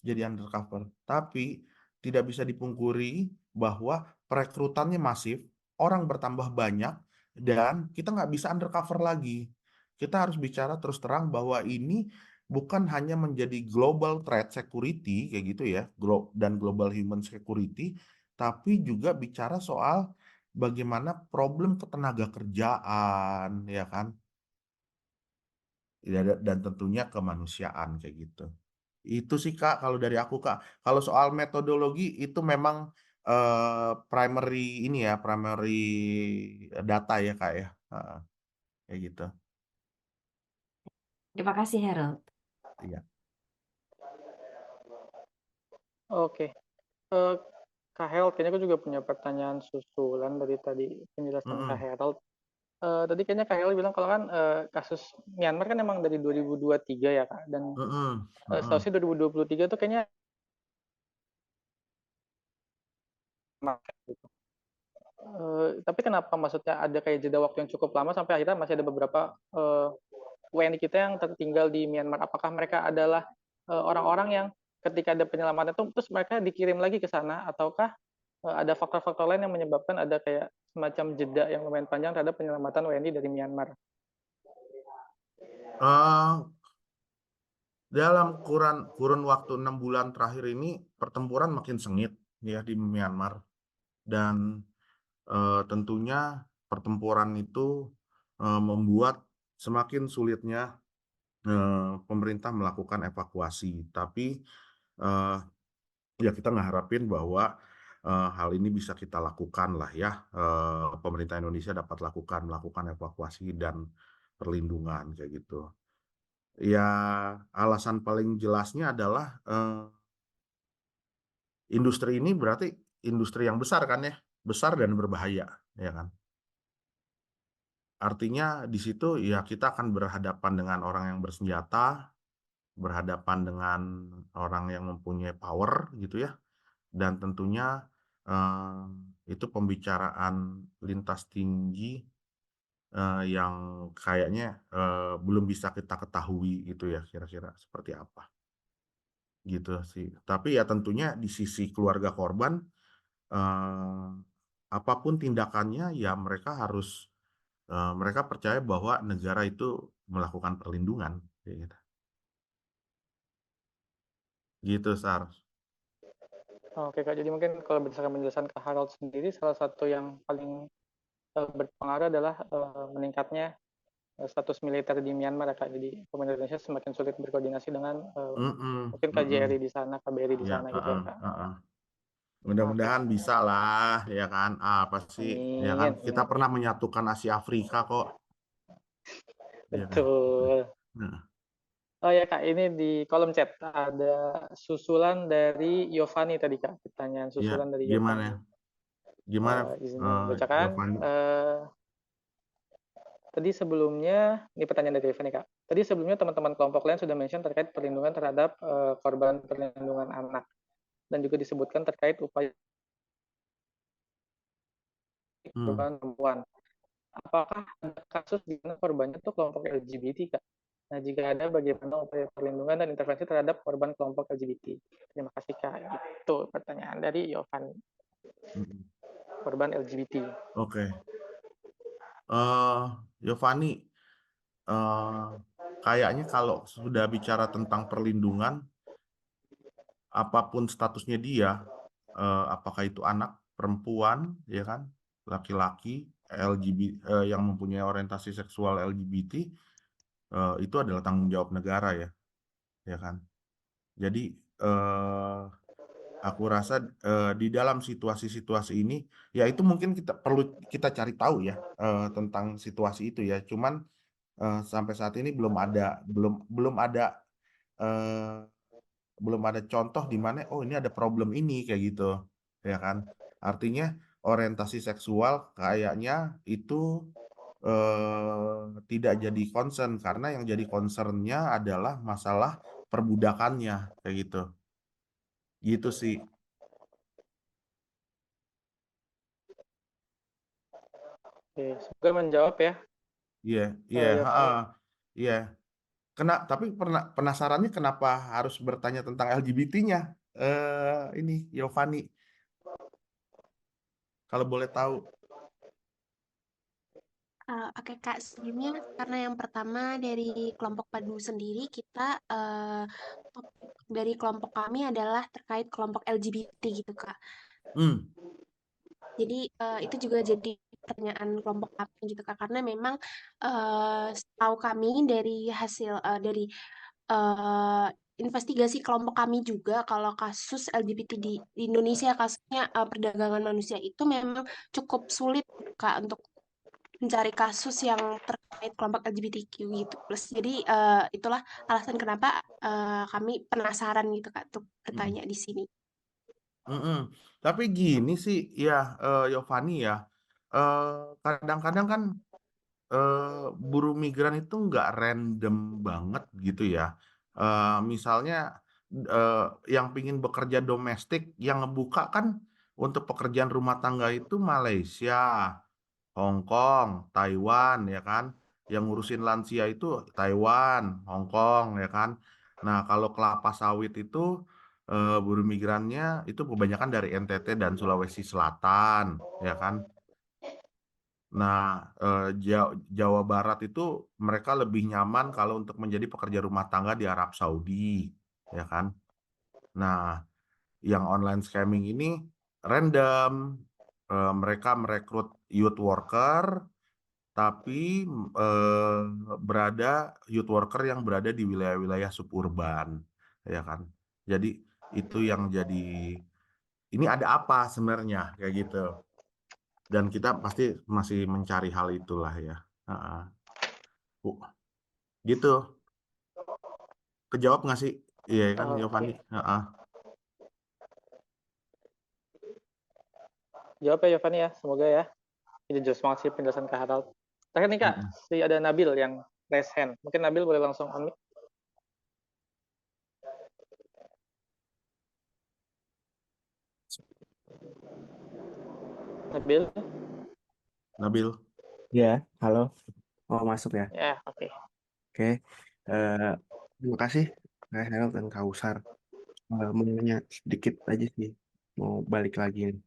Jadi undercover. Tapi tidak bisa dipungkiri bahwa perekrutannya masif, orang bertambah banyak, dan kita nggak bisa undercover lagi. Kita harus bicara terus terang bahwa ini bukan hanya menjadi global threat security, kayak gitu ya, dan global human security, tapi juga bicara soal bagaimana problem ketenaga kerjaan, ya kan? Dan tentunya kemanusiaan, kayak gitu. Itu sih Kak, kalau dari aku Kak. Kalau soal metodologi itu memang primary data ya Kak ya. Kayak gitu. Terima kasih Harold. Iya. Oke. Kak Harold, kayaknya aku juga punya pertanyaan susulan dari tadi penjelasan Kak Harold. Tadi kayaknya Kak Harold bilang kalau kan kasus Myanmar kan emang dari 2023 ya Kak, dan setahu saya 2023 tuh kayaknya gitu. Tapi kenapa maksudnya ada kayak jeda waktu yang cukup lama sampai akhirnya masih ada beberapa WNI kita yang tertinggal di Myanmar? Apakah mereka adalah orang-orang yang ketika ada penyelamatan itu terus mereka dikirim lagi ke sana, ataukah ada faktor-faktor lain yang menyebabkan ada kayak semacam jeda yang lumayan panjang terhadap penyelamatan WNI dari Myanmar? Dalam kurun waktu 6 bulan terakhir ini pertempuran makin sengit ya di Myanmar, dan tentunya pertempuran itu membuat semakin sulitnya pemerintah melakukan evakuasi. Tapi ya kita ngeharapin bahwa hal ini bisa kita lakukan lah ya, pemerintah Indonesia dapat melakukan evakuasi dan perlindungan kayak gitu. Ya alasan paling jelasnya adalah industri ini berarti industri yang besar kan ya, besar dan berbahaya ya kan. Artinya di situ ya kita akan berhadapan dengan orang yang bersenjata, berhadapan dengan orang yang mempunyai power gitu ya, dan tentunya itu pembicaraan lintas tinggi yang kayaknya belum bisa kita ketahui gitu ya kira-kira seperti apa gitu sih. Tapi ya tentunya di sisi keluarga korban apapun tindakannya ya mereka percaya bahwa negara itu melakukan perlindungan gitu. Gitu Sar. Oke Kak, jadi mungkin kalau berdasarkan penjelasan Kak Harold sendiri, salah satu yang paling berpengaruh adalah meningkatnya status militer di Myanmar ya Kak. Jadi pemerintah Indonesia semakin sulit berkoordinasi dengan mungkin KJRI di sana, KBRI di sana gitu ya Kak. Mudah-mudahan bisa lah ya kan, apa sih ya kan, kita pernah menyatukan Asia Afrika kok. Betul. Oh ya Kak, ini di kolom chat ada susulan dari Yovani tadi Kak, pertanyaan Iya, susulan dari gimana? Yovani. Gimana Izin membacakan. Yovani? Tadi sebelumnya, ini pertanyaan dari Yovani Kak. Tadi sebelumnya teman-teman kelompok lain sudah mention terkait perlindungan terhadap korban perlindungan anak. Dan juga disebutkan terkait upaya korban perempuan. Apakah ada kasus di mana korbannya itu kelompok LGBT, Kak? Nah, jika ada, bagaimana upaya perlindungan dan intervensi terhadap korban kelompok LGBT? Terima kasih, Kak. Itu pertanyaan dari Yovani, korban LGBT. Oke. Yovani, kayaknya kalau sudah bicara tentang perlindungan, apapun statusnya dia, apakah itu anak, perempuan, ya kan, laki-laki, LGBT, yang mempunyai orientasi seksual LGBT, itu adalah tanggung jawab negara ya kan. Jadi aku rasa di dalam situasi-situasi ini, ya itu mungkin perlu kita cari tahu ya tentang situasi itu ya. Cuman sampai saat ini belum ada contoh di mana ini ada problem ini kayak gitu, ya kan. Artinya orientasi seksual kayaknya itu tidak jadi concern karena yang jadi concernnya adalah masalah perbudakannya kayak gitu sih. Oke, semoga menjawab ya. Iya. Tapi penasarannya kenapa harus bertanya tentang LGBT-nya? Ini Yovani, kalau boleh tahu. Oke Kak, sebelumnya karena yang pertama dari kelompok Padu sendiri kita topik dari kelompok kami adalah terkait kelompok LGBT gitu Kak. Jadi itu juga jadi pertanyaan kelompok kami gitu Kak, karena memang setahu kami dari hasil dari investigasi kelompok kami juga kalau kasus LGBT di Indonesia kasusnya perdagangan manusia itu memang cukup sulit Kak untuk mencari kasus yang terkait kelompok LGBTQ gitu. Plus jadi itulah alasan kenapa kami penasaran gitu Kak untuk bertanya di sini. Tapi gini sih ya Yovani ya, kadang-kadang kan buruh migran itu nggak random banget gitu ya. Misalnya yang pingin bekerja domestik yang ngebuka kan untuk pekerjaan rumah tangga itu Malaysia, Hong Kong, Taiwan ya kan. Yang ngurusin lansia itu Taiwan, Hong Kong ya kan. Nah, kalau kelapa sawit itu buruh migrannya itu kebanyakan dari NTT dan Sulawesi Selatan ya kan. Nah, Jawa Barat itu mereka lebih nyaman kalau untuk menjadi pekerja rumah tangga di Arab Saudi ya kan. Nah, yang online scamming ini random. Mereka merekrut youth worker, tapi youth worker yang berada di wilayah-wilayah suburban, ya kan. Jadi itu yang jadi, ini ada apa sebenarnya kayak gitu. Dan kita pasti masih mencari hal itulah ya. Gitu. Kejawab nggak sih? Iya kan, Yovani? Jawab ya Yovani ya, semoga ya. Ini jelas banget sih penjelasan Kak Harald. Terakhir nih Kak, ada Nabil yang raise hand. Mungkin Nabil boleh langsung on mic. Nabil. Ya, halo. Mau masuk ya? Ya, oke. Oke. Terima kasih Kak Harold dan Kak Usar. Mau nanya sedikit aja sih. Mau balik lagi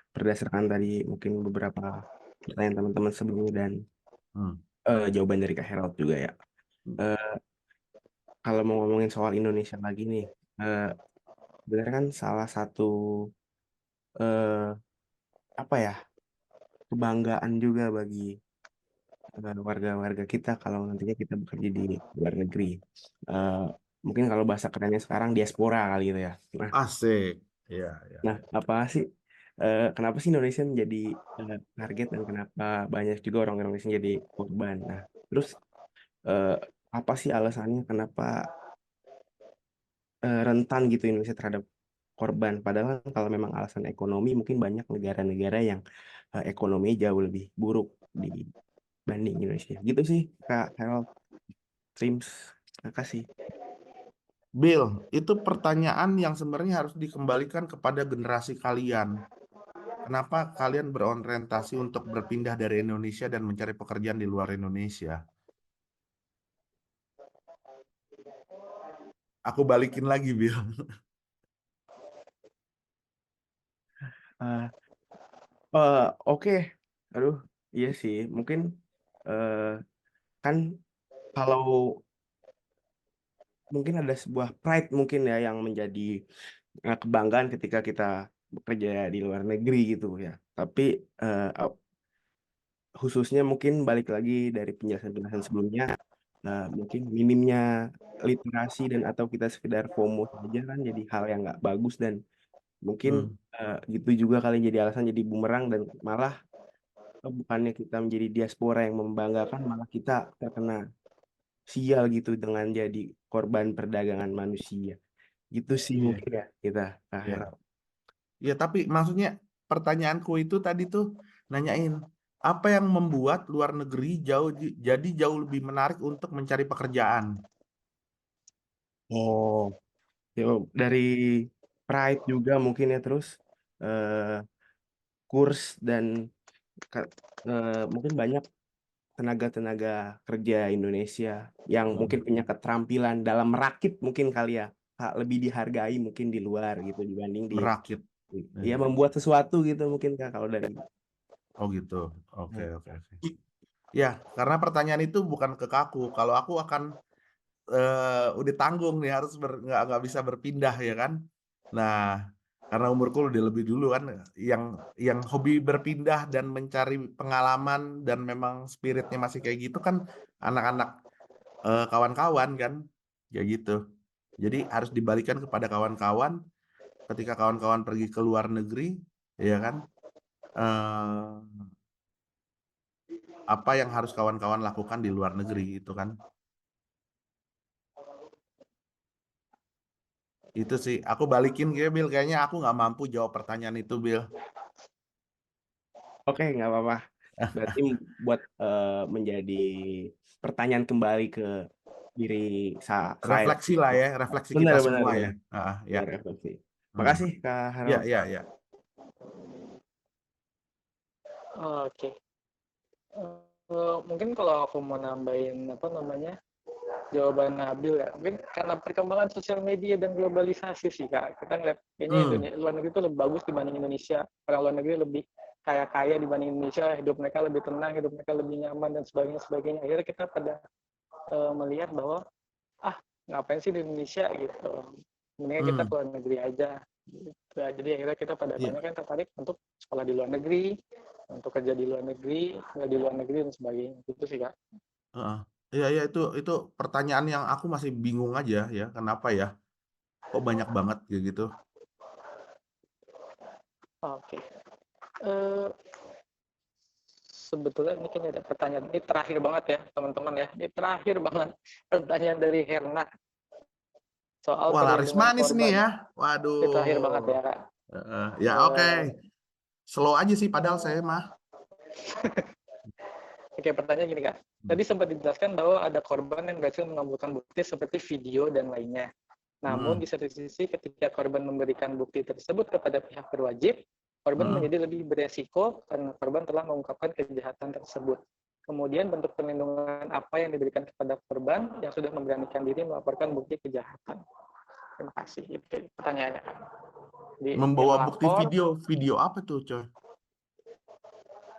berdasarkan tadi mungkin beberapa pertanyaan teman-teman sebelumnya dan jawaban dari Kak Harold juga ya. Kalau mau ngomongin soal Indonesia lagi nih, sebenarnya kan salah satu kebanggaan juga bagi warga-warga kita kalau nantinya kita bekerja di luar negeri. Mungkin kalau bahasa kerennya sekarang diaspora kali gitu ya. Asik. Ya. Nah, kenapa sih Indonesia menjadi target dan kenapa banyak juga orang Indonesia jadi korban? Nah, terus apa sih alasannya kenapa rentan gitu Indonesia terhadap korban. Padahal kalau memang alasan ekonomi, mungkin banyak negara-negara yang ekonomi jauh lebih buruk dibanding Indonesia. Gitu sih, Kak Harold. Trims, terima kasih. Bill, itu pertanyaan yang sebenarnya harus dikembalikan kepada generasi kalian. Kenapa kalian berorientasi untuk berpindah dari Indonesia dan mencari pekerjaan di luar Indonesia? Aku balikin lagi, Bill. Oke. Aduh, iya sih. Mungkin kan kalau mungkin ada sebuah pride mungkin ya yang menjadi kebanggaan ketika kita bekerja di luar negeri gitu ya. Tapi khususnya mungkin balik lagi dari penjelasan-penjelasan sebelumnya, mungkin minimnya literasi dan atau kita sekedar FOMO saja kan jadi hal yang nggak bagus, dan mungkin gitu juga kali jadi alasan jadi bumerang, dan malah bukannya kita menjadi diaspora yang membanggakan, malah kita terkena sial gitu dengan jadi korban perdagangan manusia. Gitu sih Iya. mungkin ya kita Ya. harap. Ya, tapi maksudnya pertanyaanku itu tadi tuh nanyain apa yang membuat luar negeri jadi jauh lebih menarik untuk mencari pekerjaan. Oh, ya, dari pride juga mungkin ya, terus kurs dan mungkin banyak tenaga-tenaga kerja Indonesia yang mungkin punya keterampilan dalam merakit mungkin kali ya, lebih dihargai mungkin di luar gitu dibanding di Merakit. ya membuat sesuatu gitu mungkin Kak, kalau dari Oh gitu. Oke. Ya, karena pertanyaan itu bukan ke aku. Kalau aku akan udah tanggung nih, harus nggak bisa berpindah ya kan. Nah, karena umurku udah lebih dulu kan, yang hobi berpindah dan mencari pengalaman dan memang spiritnya masih kayak gitu kan anak-anak kawan-kawan kan, ya gitu. Jadi harus dibalikan kepada kawan-kawan ketika kawan-kawan pergi ke luar negeri, ya kan, apa yang harus kawan-kawan lakukan di luar negeri itu kan. Itu sih, aku balikin kayak Bill, kayaknya aku nggak mampu jawab pertanyaan itu, Bill. Oke, nggak apa-apa. Berarti buat menjadi pertanyaan kembali ke diri saya. Refleksi lah ya, refleksi Benar, kita benar, semua benar. ya. Ya. Refleksi. Makasih Kak Harold. Ya. Oke. Mungkin kalau aku mau nambahin jawaban Nabil ya, mungkin karena perkembangan sosial media dan globalisasi sih Kak. Kita ngeliat kayaknya luar negeri itu lebih bagus dibanding Indonesia. Orang luar negeri lebih kaya dibanding Indonesia, hidup mereka lebih tenang, hidup mereka lebih nyaman dan sebagainya. Akhirnya kita pada melihat bahwa ngapain sih di Indonesia gitu. Mendingan kita ke luar negeri aja. Gitu. Jadi akhirnya kita pada banyak kan tertarik untuk sekolah di luar negeri, untuk kerja di luar negeri, nggak di luar negeri dan sebagainya. Itu sih Kak. Iya, itu pertanyaan yang aku masih bingung aja ya, kenapa ya? Kok banyak banget kayak gitu? Oke. Sebetulnya ini kan ada pertanyaan, ini terakhir banget ya teman-teman ya. Ini terakhir banget pertanyaan dari Herna. Soal Wah, laris perlindungan manis korban. nih ya. Waduh. Ini terakhir banget ya Kak. Ya oke. Slow aja sih padahal saya mah. Oke, pertanyaan gini Kak. Tadi sempat dijelaskan bahwa ada korban yang berhasil mengumpulkan bukti seperti video dan lainnya. Namun di satu sisi ketika korban memberikan bukti tersebut kepada pihak berwajib, korban menjadi lebih beresiko karena korban telah mengungkapkan kejahatan tersebut. Kemudian bentuk perlindungan apa yang diberikan kepada korban yang sudah memberanikan diri melaporkan bukti kejahatan? Terima kasih. Itu pertanyaannya. Membawa bukti video apa tuh, coy?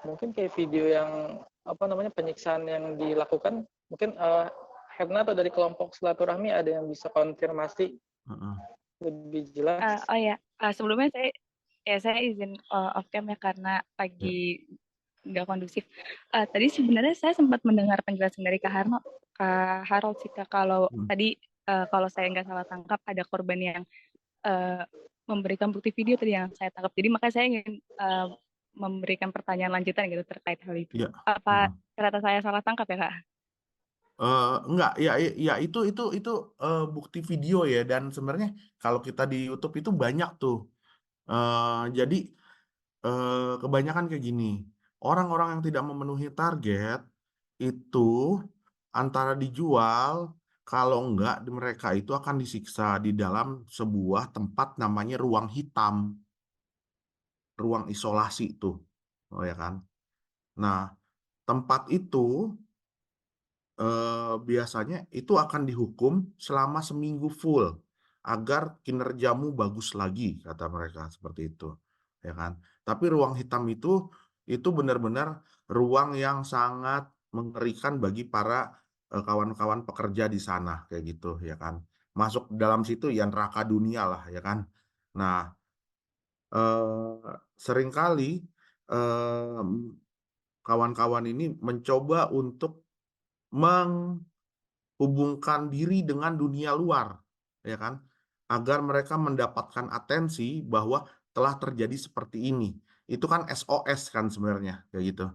Mungkin kayak video yang penyiksaan yang dilakukan, mungkin Herna atau dari kelompok silaturahmi ada yang bisa konfirmasi lebih jelas. Sebelumnya saya izin off cam ya karena lagi nggak kondusif. Tadi sebenarnya saya sempat mendengar penjelasan dari Kak Harold sih Kak, kalau tadi kalau saya nggak salah tangkap ada korban yang memberikan bukti video tadi yang saya tangkap. Jadi makanya saya ingin memberikan pertanyaan lanjutan gitu terkait hal itu. Apa ternyata saya salah tangkap ya Kak? Enggak, ya itu bukti video ya, dan sebenarnya kalau kita di YouTube itu banyak tuh. Jadi kebanyakan kayak gini, orang-orang yang tidak memenuhi target itu antara dijual, kalau enggak mereka itu akan disiksa di dalam sebuah tempat namanya ruang hitam, ruang isolasi tuh, oh ya kan. Nah, tempat itu biasanya itu akan dihukum selama seminggu full agar kinerjamu bagus lagi, kata mereka seperti itu, ya kan. Tapi ruang hitam itu benar-benar ruang yang sangat mengerikan bagi para kawan-kawan pekerja di sana, kayak gitu, ya kan. Masuk dalam situ ya neraka dunia lah, ya kan. Nah, seringkali kawan-kawan ini mencoba untuk menghubungkan diri dengan dunia luar, ya kan, agar mereka mendapatkan atensi bahwa telah terjadi seperti ini. Itu kan SOS kan sebenarnya, kayak gitu,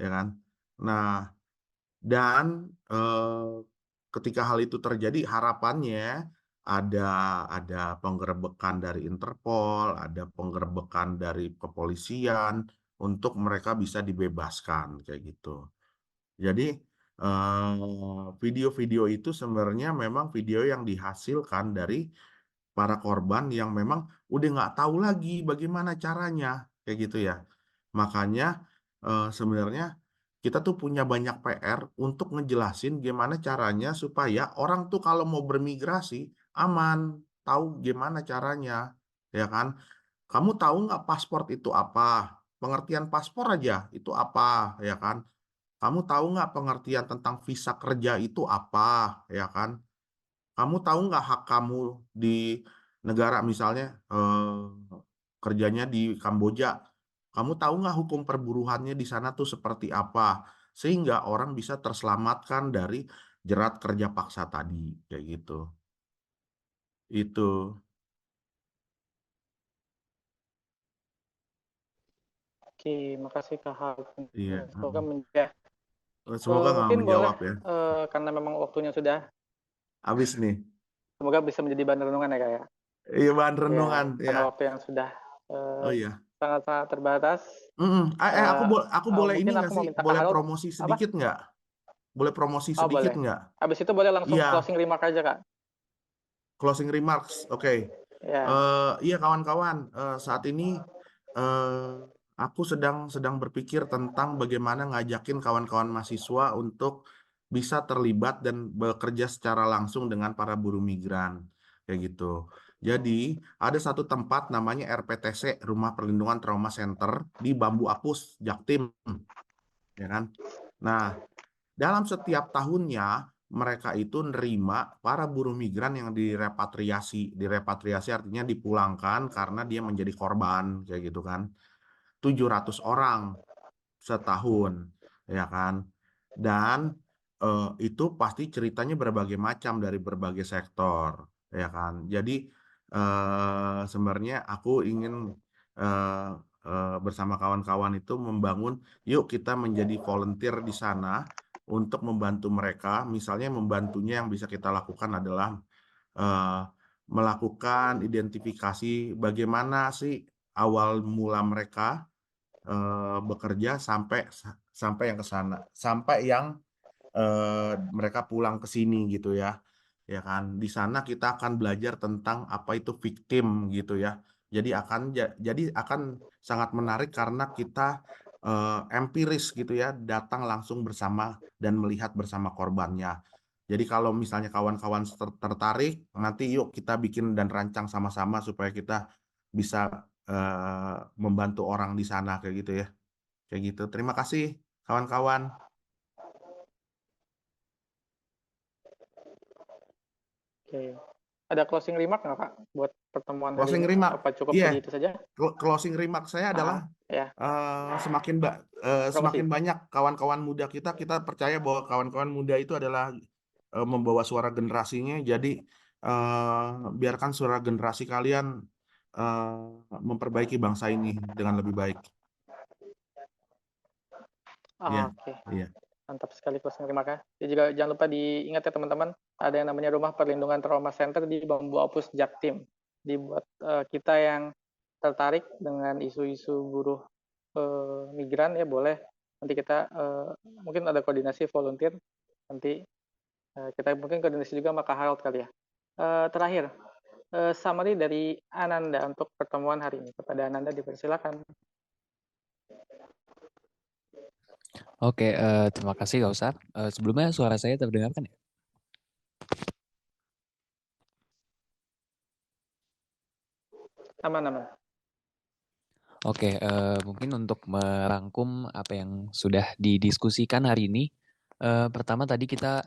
ya kan. Nah, dan ketika hal itu terjadi, harapannya ada penggerebekan dari Interpol, ada penggerebekan dari kepolisian untuk mereka bisa dibebaskan, kayak gitu. Jadi video-video itu sebenarnya memang video yang dihasilkan dari para korban yang memang udah nggak tahu lagi bagaimana caranya, kayak gitu ya. Makanya sebenarnya kita tuh punya banyak PR untuk ngejelasin gimana caranya supaya orang tuh kalau mau bermigrasi aman, tahu gimana caranya, ya kan? Kamu tahu nggak paspor itu apa? Pengertian paspor aja itu apa, ya kan? Kamu tahu nggak pengertian tentang visa kerja itu apa, ya kan? Kamu tahu nggak hak kamu di negara misalnya kerjanya di Kamboja? Kamu tahu nggak hukum perburuannya di sana tuh seperti apa? Sehingga orang bisa terselamatkan dari jerat kerja paksa tadi, kayak gitu. Itu, Oke, makasih Kak Harun. iya. Semoga menjawab. Semoga nggak Mungkin boleh, menjawab ya. karena memang waktunya sudah, Habis nih. semoga bisa menjadi bahan renungan ya Kak ya. Iya, bahan Ya, renungan. karena Ya. waktu yang sudah Oh iya. sangat-sangat terbatas. Aku boleh ini Mungkin nggak aku mau sih? minta Kak Boleh Harun, promosi apa? sedikit nggak? Boleh promosi Oh sedikit boleh. nggak? Habis itu boleh langsung Iya, closing remark aja Kak. closing remarks. Oke. Ya, Iya kawan-kawan, saat ini aku sedang berpikir tentang bagaimana ngajakin kawan-kawan mahasiswa untuk bisa terlibat dan bekerja secara langsung dengan para buruh migran, kayak gitu. Jadi ada satu tempat namanya RPTC, Rumah Perlindungan Trauma Center di Bambu Apus, Jaktim, ya kan? Nah, dalam setiap tahunnya mereka itu nerima para buruh migran yang direpatriasi. Direpatriasi artinya dipulangkan karena dia menjadi korban, kayak gitu kan. 700 orang setahun, ya kan. Dan itu pasti ceritanya berbagai macam dari berbagai sektor, ya kan. Jadi sebenarnya aku ingin bersama kawan-kawan itu membangun, yuk kita menjadi volunteer di sana untuk membantu mereka. Misalnya membantunya yang bisa kita lakukan adalah melakukan identifikasi bagaimana sih awal mula mereka bekerja sampai yang ke sana, sampai yang mereka pulang ke sini gitu ya. Ya kan, di sana kita akan belajar tentang apa itu victim gitu ya. Jadi akan sangat menarik karena kita empiris gitu ya, datang langsung bersama dan melihat bersama korbannya. Jadi kalau misalnya kawan-kawan tertarik, nanti yuk kita bikin dan rancang sama-sama supaya kita bisa membantu orang di sana, kayak gitu ya. Kayak gitu. Terima kasih kawan-kawan. oke. Ada closing remark nggak Kak buat pertemuan hari Closing ini? remark. Apa cukup Iya. segitu saja? Closing remark saya adalah Ya, semakin promosi. banyak kawan-kawan muda kita percaya bahwa kawan-kawan muda itu adalah membawa suara generasinya. Jadi biarkan suara generasi kalian memperbaiki bangsa ini dengan lebih baik. Iya, Oke. iya. Mantap sekali closing remark-nya. Dan juga jangan lupa diingat ya teman-teman, ada yang namanya Rumah Perlindungan Trauma Center di Bambu Apus Jaktim. Dibuat kita yang tertarik dengan isu-isu buruh migran ya boleh. Nanti kita mungkin ada koordinasi volunteer. Nanti kita mungkin koordinasi juga sama Kak Harold kali ya. Terakhir, summary dari Ananda untuk pertemuan hari ini. Kepada Ananda dipersilakan. Oke, terima kasih Kak Usar. Sebelumnya suara saya terdengarkan ya? Aman. Oke, mungkin untuk merangkum apa yang sudah didiskusikan hari ini, pertama tadi kita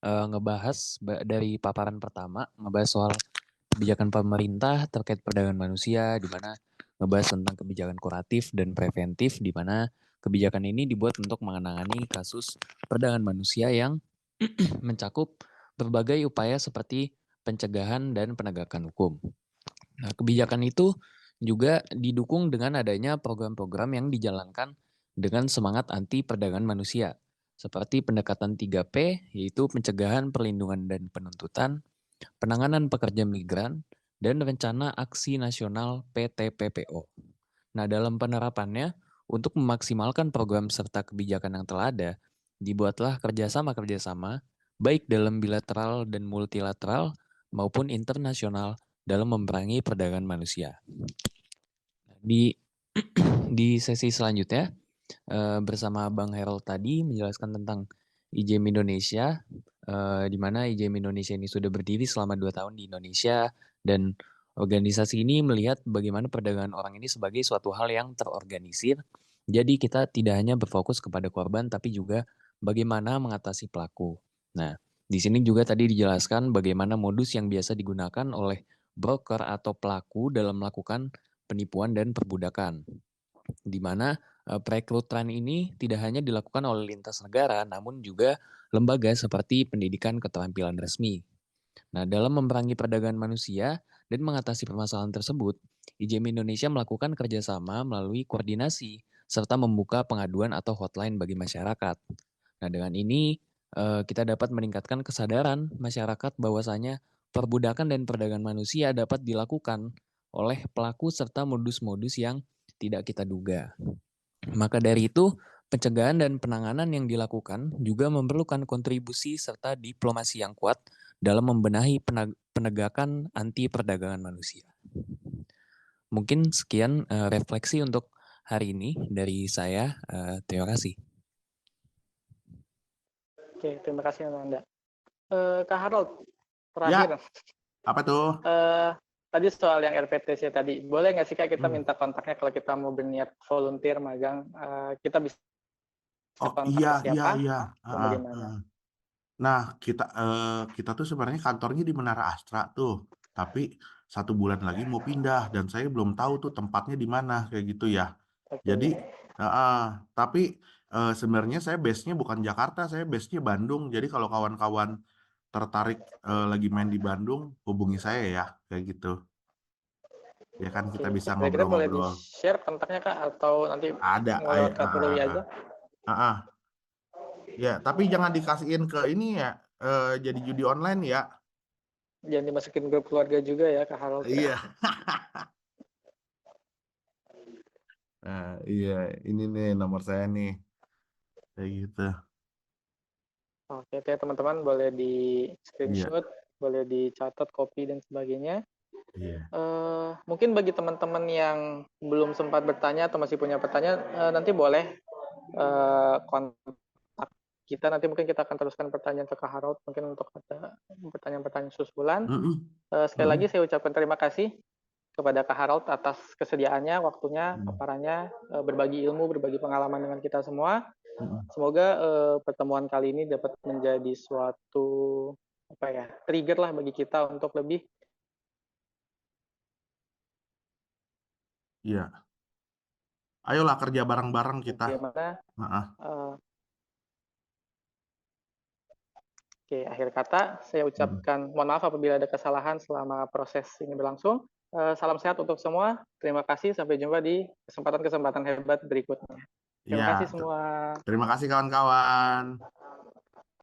ngebahas dari paparan pertama, ngebahas soal kebijakan pemerintah terkait perdagangan manusia, di mana ngebahas tentang kebijakan kuratif dan preventif, di mana kebijakan ini dibuat untuk menangani kasus perdagangan manusia yang mencakup berbagai upaya seperti pencegahan dan penegakan hukum. Nah, kebijakan itu juga didukung dengan adanya program-program yang dijalankan dengan semangat anti perdagangan manusia, seperti pendekatan 3P, yaitu pencegahan, perlindungan, dan penuntutan, penanganan pekerja migran, dan rencana aksi nasional PTPPO. Nah, dalam penerapannya, untuk memaksimalkan program serta kebijakan yang telah ada, dibuatlah kerjasama-kerjasama, baik dalam bilateral dan multilateral maupun internasional dalam memerangi perdagangan manusia. Di sesi selanjutnya, bersama Bang Harold tadi menjelaskan tentang IJM Indonesia, di mana IJM Indonesia ini sudah berdiri selama 2 tahun di Indonesia, dan organisasi ini melihat bagaimana perdagangan orang ini sebagai suatu hal yang terorganisir. Jadi kita tidak hanya berfokus kepada korban, tapi juga bagaimana mengatasi pelaku. Nah, di sini juga tadi dijelaskan bagaimana modus yang biasa digunakan oleh broker atau pelaku dalam melakukan penipuan dan perbudakan. Di mana perekrutan ini tidak hanya dilakukan oleh lintas negara, namun juga lembaga seperti pendidikan keterampilan resmi. Nah, dalam memerangi perdagangan manusia dan mengatasi permasalahan tersebut, IJM Indonesia melakukan kerjasama melalui koordinasi serta membuka pengaduan atau hotline bagi masyarakat. Nah, dengan ini kita dapat meningkatkan kesadaran masyarakat bahwasanya perbudakan dan perdagangan manusia dapat dilakukan oleh pelaku serta modus-modus yang tidak kita duga. Maka dari itu, pencegahan dan penanganan yang dilakukan juga memerlukan kontribusi serta diplomasi yang kuat dalam membenahi penegakan anti perdagangan manusia. Mungkin sekian refleksi untuk hari ini dari saya. Terima kasih. Oke, terima kasih Ananda. Kak Harold, terakhir. Ya, apa tuh? Tadi soal yang RPTC tadi, boleh nggak sih Kak kita minta kontaknya kalau kita mau berniat volunteer magang, kita bisa kontak ke siapa? Bagaimana? Nah, kita tuh sebenarnya kantornya di Menara Astra tuh, tapi 1 bulan lagi mau pindah dan saya belum tahu tuh tempatnya di mana kayak gitu ya. Jadi, tapi sebenarnya saya base-nya bukan Jakarta, saya base-nya Bandung. Jadi kalau kawan-kawan tertarik lagi main di Bandung, hubungi saya ya, kayak gitu. Ya kan kita bisa Kira-kira boleh ngobrol-ngobrol. di-share kontaknya Kak atau nanti Ada, lewat Kak Purwi aja? Ya, tapi jangan dikasihin ke ini ya, jadi judi online ya. Jangan dimasukin grup keluarga juga ya Kak Harold. Iya. Nah, iya, ini nih nomor saya nih. Kayak gitu. Oke, teman-teman boleh di screenshot, boleh dicatat, copy dan sebagainya. Iya. Mungkin bagi teman-teman yang belum sempat bertanya atau masih punya pertanyaan, nanti boleh kontak kita. Nanti mungkin kita akan teruskan pertanyaan ke Kak Harold, mungkin untuk ada pertanyaan-pertanyaan susulan. Sekali lagi saya ucapkan terima kasih kepada Kak Harold atas kesediaannya, waktunya, paparannya, berbagi ilmu, berbagi pengalaman dengan kita semua. Semoga pertemuan kali ini dapat menjadi suatu trigger lah bagi kita untuk lebih. Iya. Ayolah kerja bareng-bareng kita. Bagaimana? Oke, akhir kata saya ucapkan mohon maaf apabila ada kesalahan selama proses ini berlangsung. Salam sehat untuk semua. Terima kasih. Sampai jumpa di kesempatan-kesempatan hebat berikutnya. Terima Iya, kasih semua. terima kasih kawan-kawan.